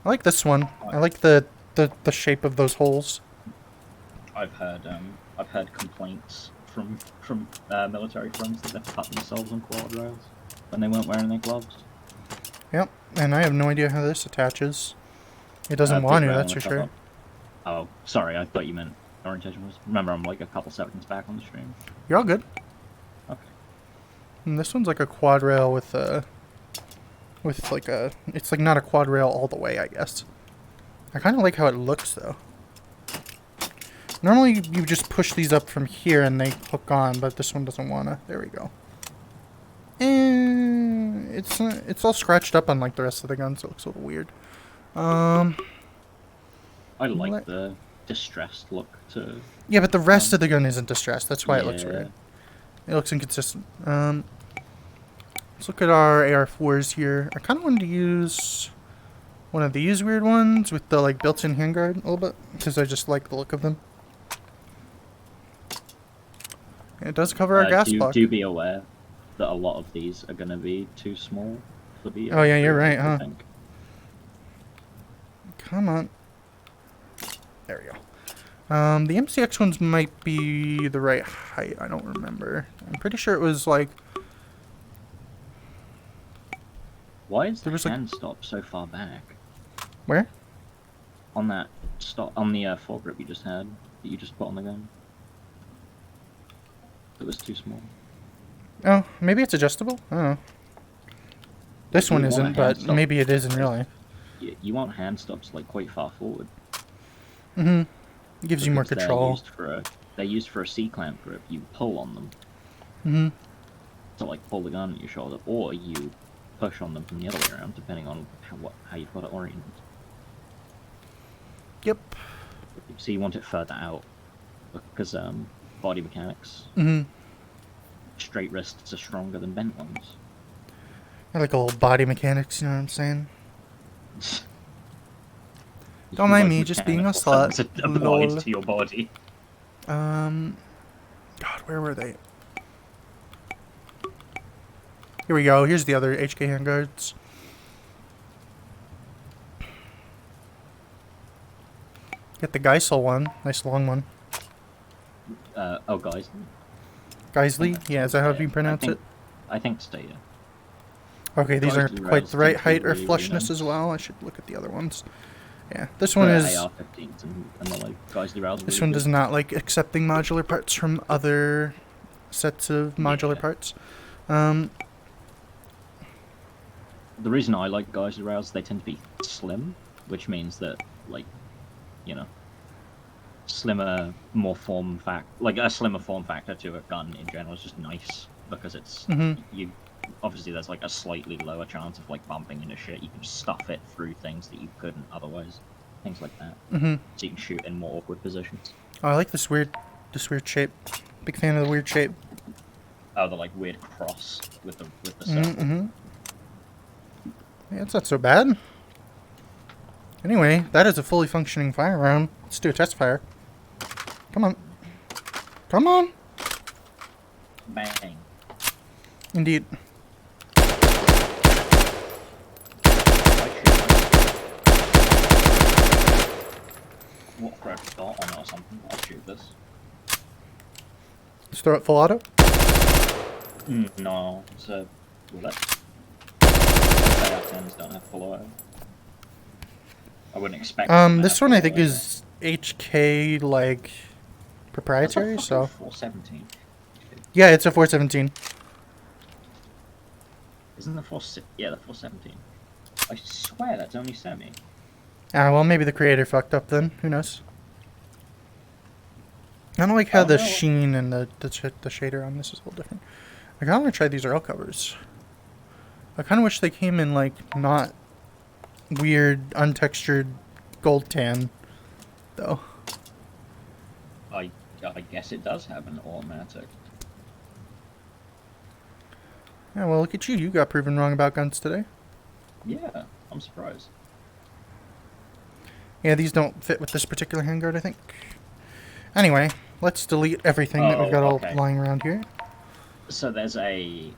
I like this one. I like the shape of those holes. I've heard complaints from military friends that they've cut themselves on quad rails when they weren't wearing their gloves. Yep, and I have no idea how this attaches. It doesn't want to, that's for sure. Oh, sorry, I thought you meant orientation was. Remember, I'm like a couple seconds back on the stream. You're all good. Okay. And this one's like a quad rail with like a... It's like not a quad rail all the way, I guess. I kind of like how it looks, though. Normally, you just push these up from here and they hook on, but this one doesn't wanna. There we go. And it's all scratched up unlike the rest of the guns. It looks a little weird. I like the distressed look to... Yeah, but the rest of the gun isn't distressed. That's why it looks Yeah. weird. It looks inconsistent. Let's look at our AR4s here. I kind of wanted to use one of these weird ones with the like built-in handguard a little bit because I just like the look of them. And it does cover our gas block. Do be aware that a lot of these are going to be too small for the... Oh yeah, you're right, huh? I think. Come on. There we go. The MCX ones might be the right height. I don't remember. I'm pretty sure it was like... Why is There the was, like- hand stop so far back? Where? On that stop, on the foregrip you just had, that you just put on the gun? It was too small. Oh, maybe it's adjustable? I don't know. This If you one want a isn't, hand but stop- maybe it is in real life. You want hand stops like quite far forward. Mm-hmm. Gives you more because control. They're used for a C-clamp grip. You pull on them Mm-hmm. to like pull the gun at your shoulder, or you push on them from the other way around, depending on how you've got it oriented. Yep. So you want it further out because body mechanics. Mm-hmm. Straight wrists are stronger than bent ones. I like a little body mechanics, you know what I'm saying? You Don't mind like me, just being a mechanical slut. sensitivity Lol. to your body. God, where were they? Here we go. Here's the other HK handguards. Get the Geisel one. Nice long one. Oh, guys. Geisley? Yeah, is that how you pronounce it? I think so, yeah. Okay, these aren't Geisley quite rails the right tend to be height or really, really flushness nice. as well. I should look at the other ones. Yeah, this one is... AR-15s and the like Geisley rails. This one does not like accepting modular parts from other sets of modular Yeah. parts. The reason I like Geisley rails, they tend to be slim, which means that, like, you know, slimmer, more form like a slimmer form factor to a gun in general is just nice because it's you. Obviously, there's like a slightly lower chance of like bumping into shit. You can stuff it through things that you couldn't otherwise. Things like that. So you can shoot in more awkward positions. Oh, I like this weird shape. Big fan of the weird shape. Oh, the like weird cross with the circle. Yeah, it's not so bad. Anyway, that is a fully functioning firearm. Let's do a test fire. Come on. Come on! Bang. Indeed. What for a dot on it or something? I'll shoot this. Let's throw it full auto. No, it's a roulette. AR-10s don't have full auto. I wouldn't expect. This one I think is HK, like, proprietary, That's a so... 417. Yeah, it's a 417. Isn't the 417. I swear that's only semi. Ah, well, maybe the creator fucked up then. Who knows? I don't like how the no. sheen and the shader on this is a little different. I kind of want to try these rail covers. I kind of wish they came in, like, not weird, untextured gold tan, though. I guess it does have an automatic. Yeah, well, look at you. You got proven wrong about guns today. Yeah, I'm surprised. Yeah, these don't fit with this particular handguard, I think. Anyway, let's delete everything that we've got all okay. lying around here. So there's a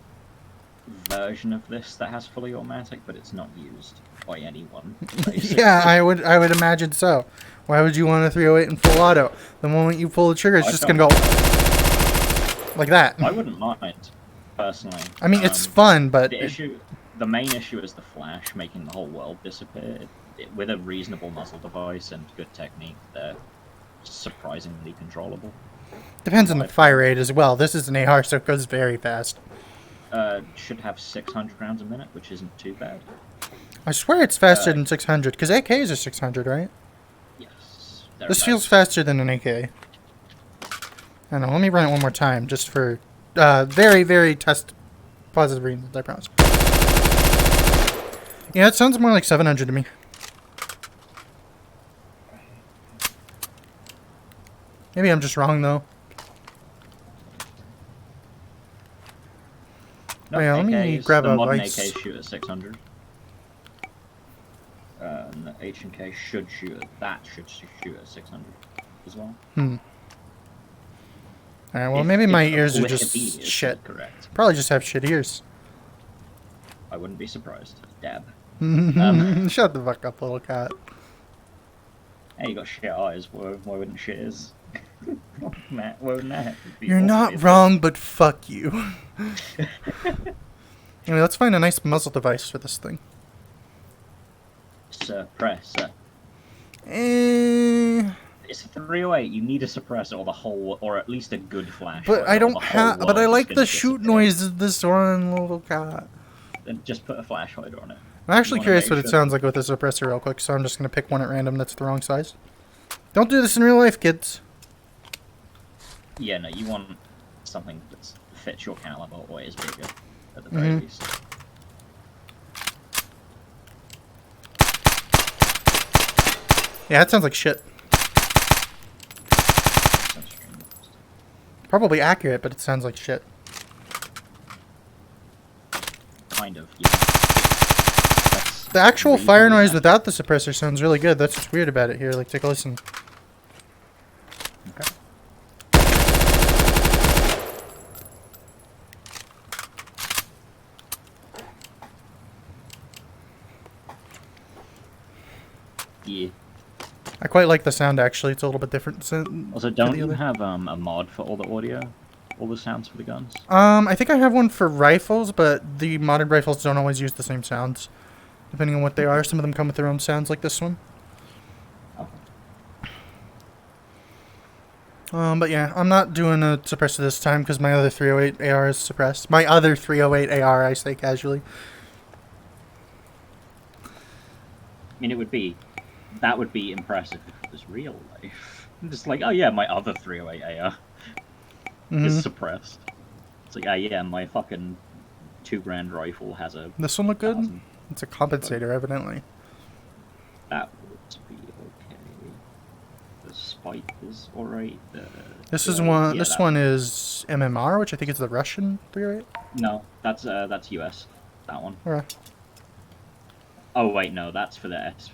version of this that has fully automatic, but it's not used by anyone. basically. Yeah, I would imagine so. Why would you want a 308 in full auto? The moment you pull the trigger, it's just gonna go like that. I wouldn't mind, personally. I mean, it's fun, but The main issue is the flash making the whole world disappear. With a reasonable muzzle device and good technique, they're surprisingly controllable. Depends on the fire rate as well. This is an AR, so it goes very fast. Should have 600 rounds a minute, which isn't too bad. I swear it's faster than 600, because AKs are 600, right? Yes. This feels faster than an AK. I don't know, let me run it one more time, just for very, very test positive reasons, I promise. Yeah, it sounds more like 700 to me. Maybe I'm just wrong, though. No, Oh, yeah, let me AKs, grab the a modern vice. AKs shoot at 600. And the H&K should shoot at 600 as well. Alright, well, If- maybe if my ears are Wikipedia just is shit. Correct. Probably just have shit ears. I wouldn't be surprised. Dab. Shut the fuck up, little cat. Hey, you got shit eyes. Why wouldn't shit is? Matt, why wouldn't that be You're not obvious? wrong, but fuck you. Anyway, let's find a nice muzzle device for this thing. Suppressor. Eh, It's a 308. You need a suppressor or the whole, or at least a good flash. but I don't have. But I like the shoot noise of this one, little cat. Then just put a flash hider on it. I'm actually wanna curious make what it sure- sounds like with the suppressor real quick, so I'm just gonna pick one at random that's the wrong size. Don't do this in real life, kids. Yeah, no, you want something that fits your caliber or is bigger, at the very least. Yeah, that sounds like shit. Probably accurate, but it sounds like shit. Kind of, yeah. That's The actual reasonably fire noise accurate. without the suppressor sounds really good. That's what's weird about it here. Like, take a listen. Okay. Yeah. I quite like the sound, actually. It's a little bit different. Also, don't you have a mod for all the audio? All the sounds for the guns? I think I have one for rifles, but the modded rifles don't always use the same sounds. Depending on what they are, some of them come with their own sounds, like this one. Oh. But yeah, I'm not doing a suppressor this time because my other 308 AR is suppressed. My other 308 AR, I say casually. I mean, that would be impressive if it was real life. Just like, oh yeah, my other 308 AR is suppressed. It's like, oh yeah, my fucking $2,000 rifle has a... This one look good? 1,000. It's a compensator, evidently. That would be okay. The spike is alright. This is one. This one is MMR, which I think is the Russian 308. No, that's US. That one. Alright. Oh wait, no, that's for the S.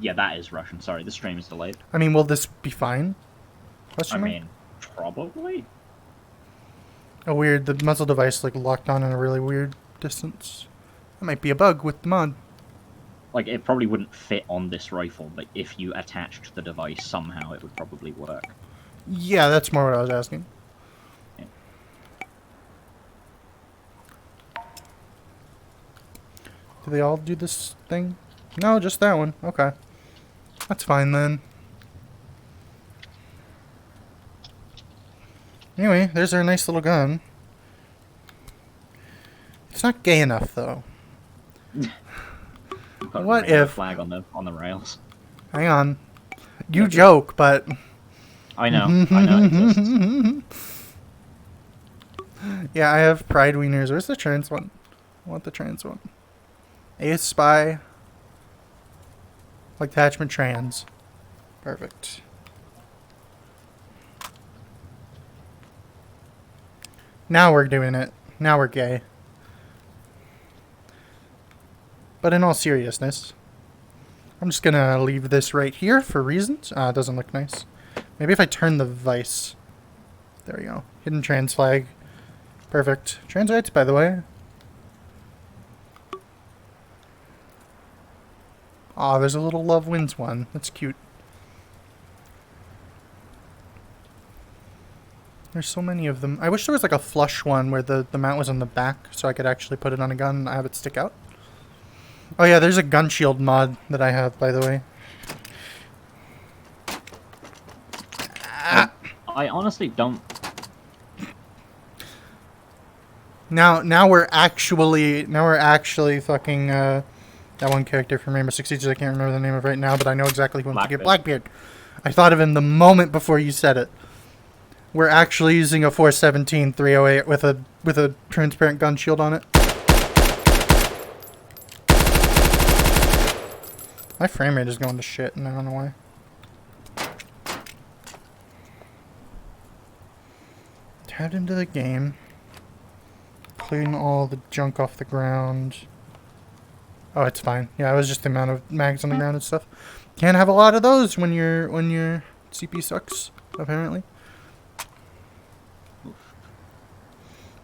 Yeah, that is Russian. Sorry, the stream is delayed. I mean, will this be fine? I Question mark? mean, probably. Oh, weird. The muzzle device like locked on in a really weird distance. That might be a bug with the mod. Like, it probably wouldn't fit on this rifle, but if you attached the device somehow, it would probably work. Yeah, that's more what I was asking. Yeah. Do they all do this thing? No, just that one. Okay. That's fine then. Anyway, there's our nice little gun. It's not gay enough, though. Got a What rainbow if- flag on the rails? Hang on. You joke, but... I know it exists. Yeah, I have pride wieners. Where's the trans one? I want the trans one. Ace Spy. Attachment trans. Perfect. Now we're doing it. Now we're gay. But in all seriousness, I'm just gonna leave this right here for reasons. It doesn't look nice. Maybe if I turn the vice. There we go. Hidden trans flag. Perfect. Trans rights, by the way. Aw, there's a little Love Wins one. That's cute. There's so many of them. I wish there was like a flush one where the mount was on the back so I could actually put it on a gun and have it stick out. Oh yeah, there's a gun shield mod that I have, by the way. I honestly don't. Now we're actually fucking that one character from Rainbow Six Siege I can't remember the name of right now, but I know exactly who I'm thinking. Blackbeard. I thought of him the moment before you said it. We're actually using a 417 308 with a transparent gun shield on it. My frame rate is going to shit, and I don't know why. Tabbed into the game. Clearing all the junk off the ground. Oh, it's fine. Yeah, it was just the amount of mags on the ground and stuff. Can't have a lot of those when your CP sucks, apparently.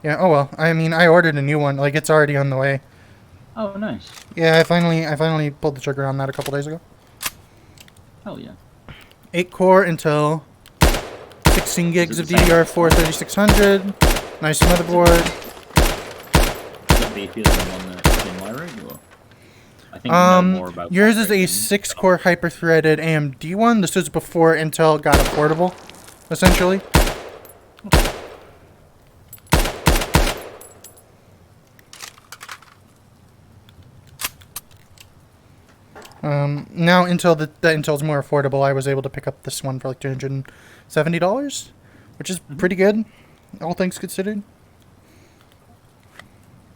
Yeah, oh well. I mean, I ordered a new one. Like, it's already on the way. Oh, nice. Yeah, I finally pulled the trigger on that a couple days ago. Hell yeah. 8-core Intel, 16 gigs of DDR4 3600, nice motherboard. Is it beefier than the one that's in my rig, or? I think you know more about yours is a 6-core hyper-threaded AMD one. This was before Intel got affordable, essentially. Now the Intel's more affordable, I was able to pick up this one for like $270, which is pretty good, all things considered.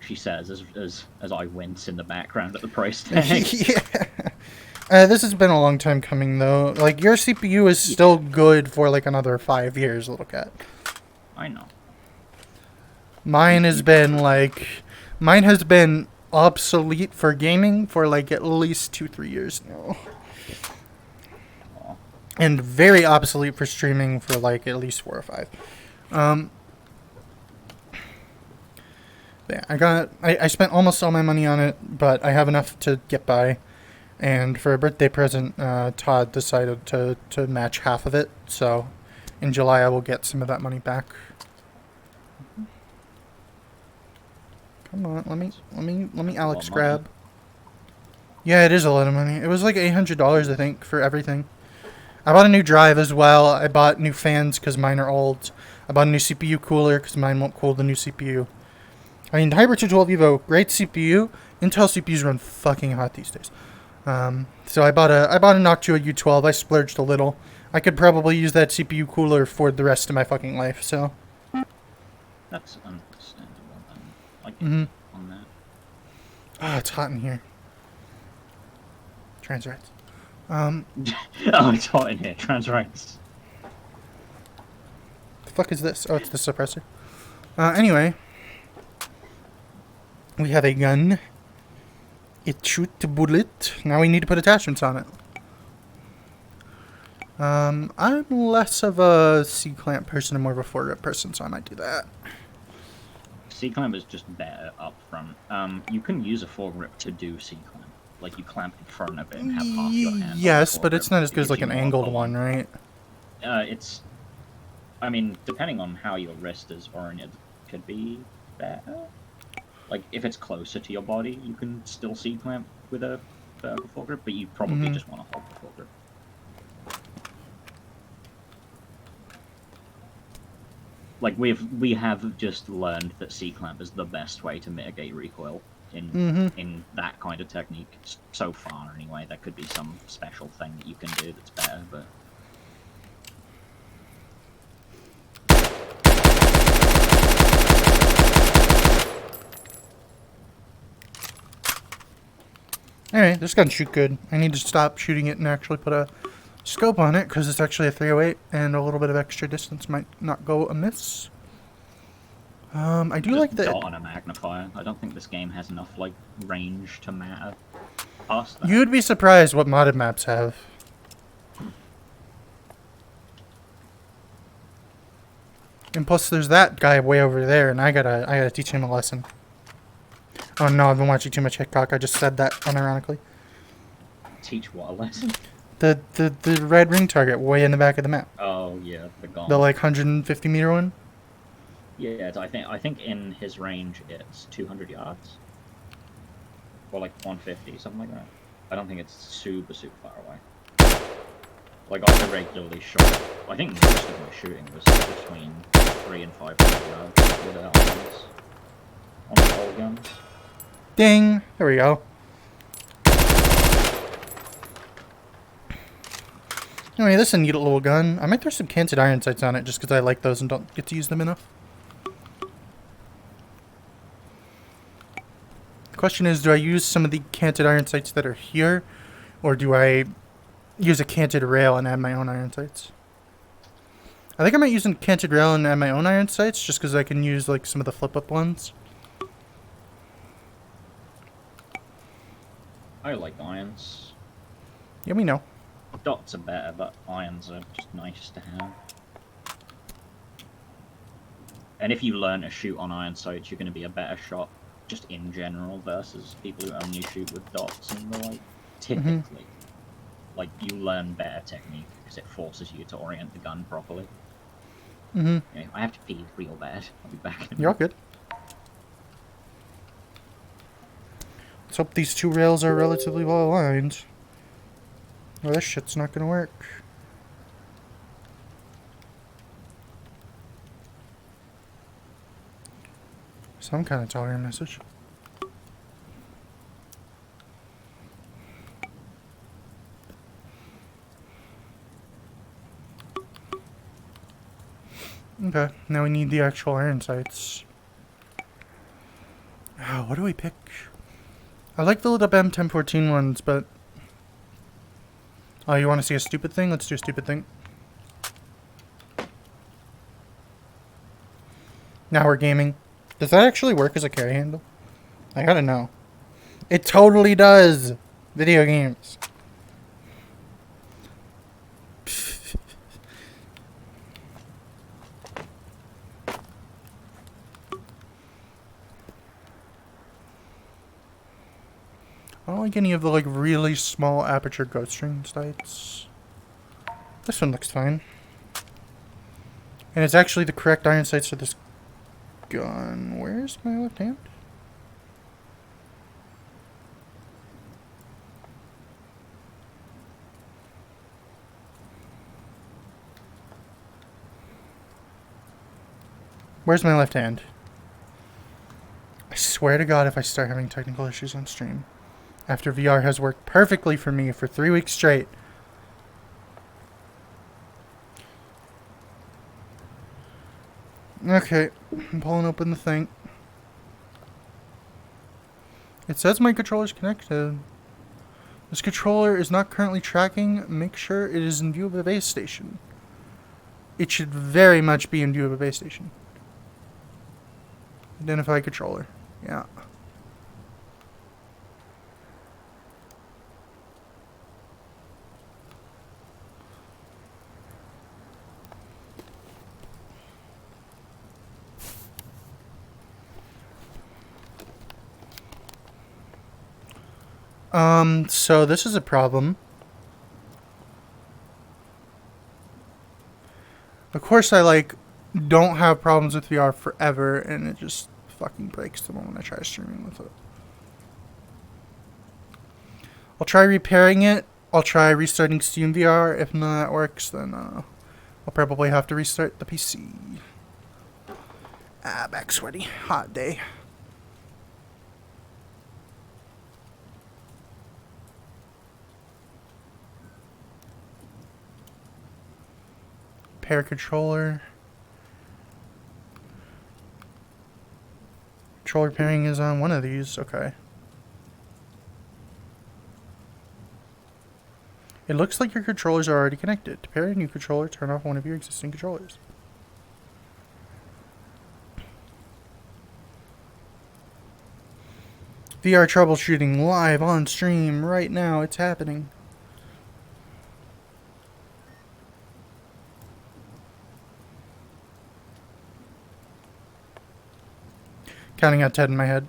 She says as I wince in the background at the price tag. Yeah. This has been a long time coming though. Like, your CPU is still good for like another 5 years, Liddlecat. I know. Mine has been obsolete for gaming for like at least 2-3 years now. Aww. And very obsolete for streaming for like at least 4 or 5. Yeah, I spent almost all my money on it, but I have enough to get by. And for a birthday present, Todd decided to match half of it. So in July I will get some of that money back. Come on, let me Alex grab. Yeah, it is a lot of money. It was like $800, I think, for everything. I bought a new drive as well. I bought new fans because mine are old. I bought a new CPU cooler because mine won't cool the new CPU. I mean, Hyper 212 Evo, great CPU. Intel CPUs run fucking hot these days. So I bought a Noctua U12. I splurged a little. I could probably use that CPU cooler for the rest of my fucking life. So. That's understandable. I get on that. Ah, it's hot in here. Trans rights. Oh, it's hot in here. Trans rights. The fuck is this? Oh, it's the suppressor. Anyway. We have a gun. It shoots a bullet. Now we need to put attachments on it. I'm less of a C-clamp person and more of a foregrip person, so I might do that. C-clamp is just better up front. You can use a foregrip to do C-clamp. Like, you clamp in front of it and have half your hand. Yes, but it's not as good as like an angled one, right? I mean, depending on how your wrist is oriented, could be better. Like, if it's closer to your body, you can still C-clamp with a foregrip, but you probably just want to hold the foregrip. Like, we have just learned that C-clamp is the best way to mitigate recoil in that kind of technique so far. Anyway, there could be some special thing that you can do that's better, but. Alright, this gun shoot good. I need to stop shooting it and actually put a scope on it, because it's actually a 308, and a little bit of extra distance might not go amiss. I do like the dot on a magnifier. I don't think this game has enough like range to matter past that. You'd be surprised what modded maps have. And plus, there's that guy way over there, and I gotta teach him a lesson. Oh no, I've been watching too much Hitchcock. I just said that unironically. Teach what a lesson? The red ring target way in the back of the map. Oh yeah, the gauntlet. The like 150 meter one. Yeah, I think in his range it's 200 yards, or like 150, something like that. I don't think it's super far away. Like, I regularly shot. I think most of my shooting was between 300 and 500 yards with irons on the old guns. Ding! There we go. Anyway, this is a neat little gun. I might throw some canted iron sights on it just because I like those and don't get to use them enough. The question is, do I use some of the canted iron sights that are here, or do I use a canted rail and add my own iron sights? I think I might use a canted rail and add my own iron sights just because I can use like some of the flip-up ones. I like irons. Yeah, we know. Dots are better, but irons are just nice to have. And if you learn to shoot on iron sights, you're going to be a better shot just in general versus people who only shoot with dots and the like. Typically, like, you learn better technique because it forces you to orient the gun properly. Anyway, I have to pee real bad. I'll be back in a minute. You're all good. Let's hope these two rails are relatively well aligned. Well, this shit's not gonna work. Some kind of tolerant message. Okay, now we need the actual iron sights. Oh, what do we pick? I like the little M1014 ones, but... Oh, you want to see a stupid thing? Let's do a stupid thing. Now we're gaming. Does that actually work as a carry handle? I gotta know. It totally does! Video games. I don't like any of the like really small aperture ghost ring sights. This one looks fine. And it's actually the correct iron sights for this gun. Where's my left hand? Where's my left hand? I swear to God if I start having technical issues on stream. After VR has worked perfectly for me for 3 weeks straight. Okay, I'm pulling open the thing. It says my controller's connected. This controller is not currently tracking. Make sure it is in view of a base station. It should very much be in view of a base station. Identify controller. Yeah. So this is a problem. Of course I, like, don't have problems with VR forever, and it just fucking breaks the moment I try streaming with it. I'll try repairing it. I'll try restarting Steam VR. If none of that works, then, I'll probably have to restart the PC. Ah, back sweaty. Hot day. Pair controller. Controller pairing is on one of these. Okay. It looks like your controllers are already connected. To pair a new controller, turn off one of your existing controllers. VR troubleshooting live on stream right now. It's happening. Counting out 10 in my head.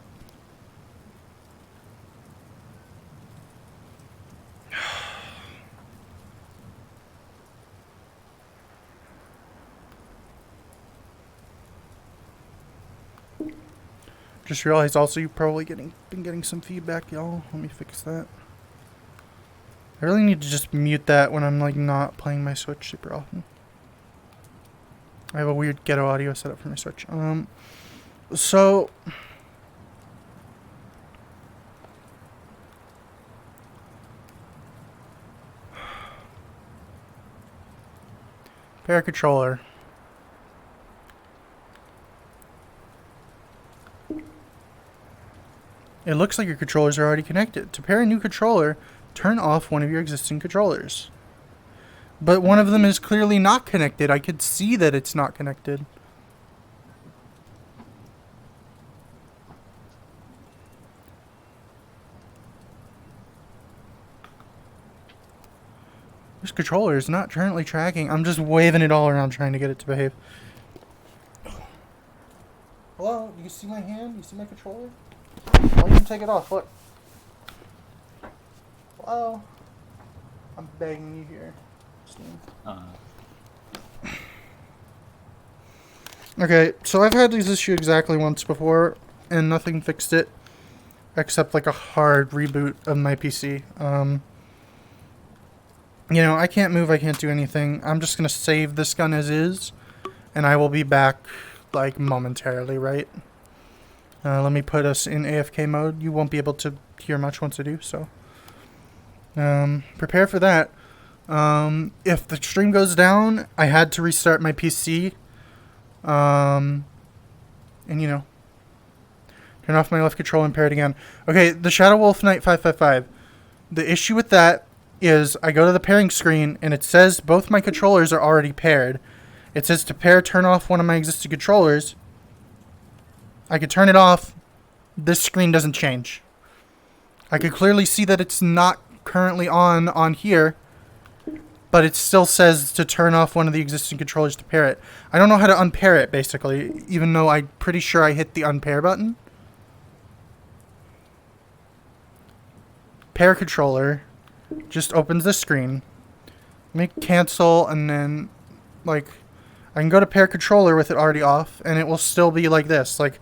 Just realized also you've probably been getting some feedback, y'all. Let me fix that. I really need to just mute that when I'm like not playing my Switch super often. I have a weird ghetto audio set up for my Switch. So pair controller. It looks like your controllers are already connected. To pair a new controller, turn off one of your existing controllers. But one of them is clearly not connected. I could see that it's not connected. This controller is not currently tracking. I'm just waving it all around trying to get it to behave. Hello? You see my hand? You see my controller? Why don't you take it off? Look. Hello? I'm begging you here. Okay, so I've had this issue exactly once before, and nothing fixed it, except like a hard reboot of my PC. You know, I can't move, I can't do anything. I'm just gonna save this gun as is, and I will be back, like, momentarily, right? Let me put us in AFK mode. You won't be able to hear much once I do, so. Prepare for that. If the stream goes down, I had to restart my PC. And you know, turn off my left control and pair it again. Okay, the Shadow Wolf Knight 555. The issue with that is I go to the pairing screen and it says both my controllers are already paired. It says to pair, turn off one of my existing controllers. I could turn it off. This screen doesn't change. I could clearly see that it's not currently on here, but it still says to turn off one of the existing controllers to pair it. I don't know how to unpair it, basically, even though I'm pretty sure I hit the unpair button. Pair controller just opens the screen. Let me cancel, and then, like, I can go to pair controller with it already off, and it will still be like this. Like,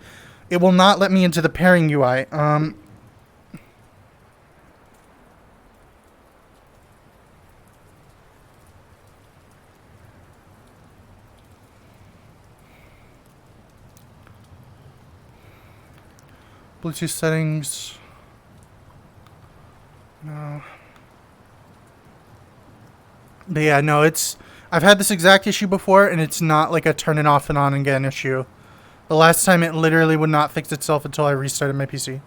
it will not let me into the pairing UI. Bluetooth settings. No. But yeah, no, it's... I've had this exact issue before, and it's not like a turn it off and on again issue. The last time it literally would not fix itself until I restarted my PC.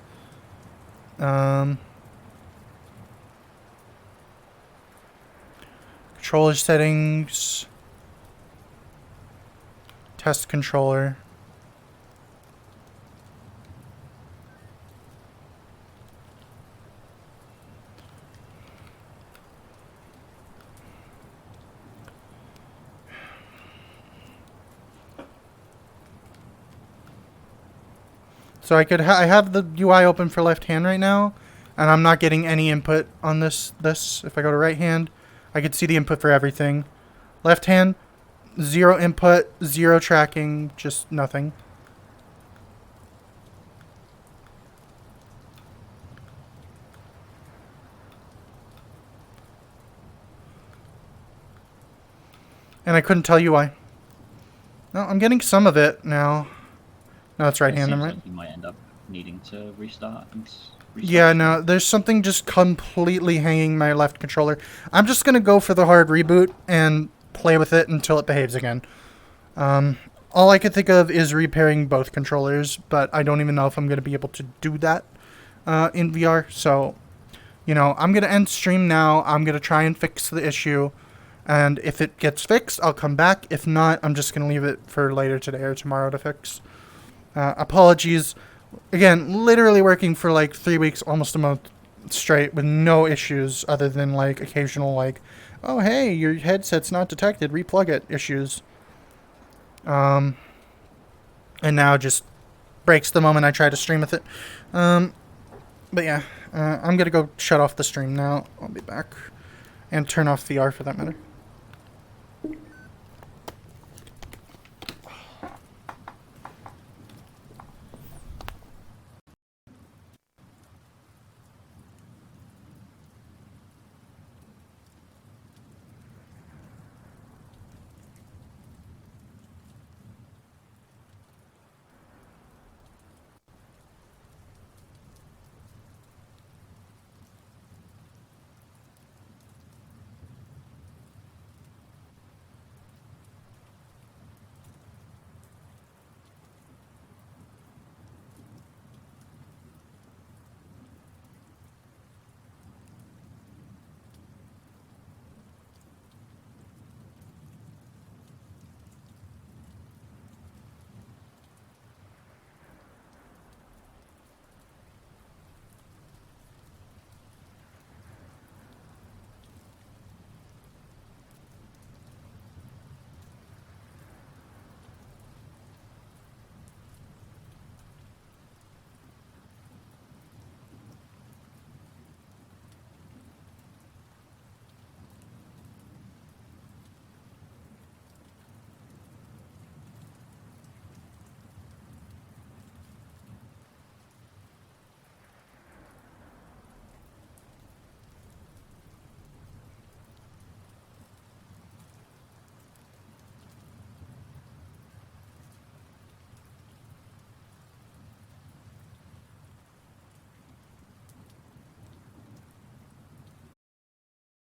Controller settings. Test controller. So I have the UI open for left hand right now, and I'm not getting any input on this. If I go to right hand, I could see the input for everything. Left hand, 0 input, 0 tracking, just nothing. And I couldn't tell you why. No, I'm getting some of it now. No, it's right hand, am I? Like you might end up needing to restart. Yeah, no, there's something just completely hanging my left controller. I'm just gonna go for the hard reboot and play with it until it behaves again. All I could think of is repairing both controllers, but I don't even know if I'm gonna be able to do that in VR. So, you know, I'm gonna end stream now. I'm gonna try and fix the issue, and if it gets fixed, I'll come back. If not, I'm just gonna leave it for later today or tomorrow to fix. Apologies. Again, literally working for like 3 weeks, almost a month straight with no issues other than like occasional like, oh hey, your headset's not detected, replug it issues. And now just breaks the moment I try to stream with it. But yeah, I'm gonna go shut off the stream now. I'll be back. And turn off VR for that matter.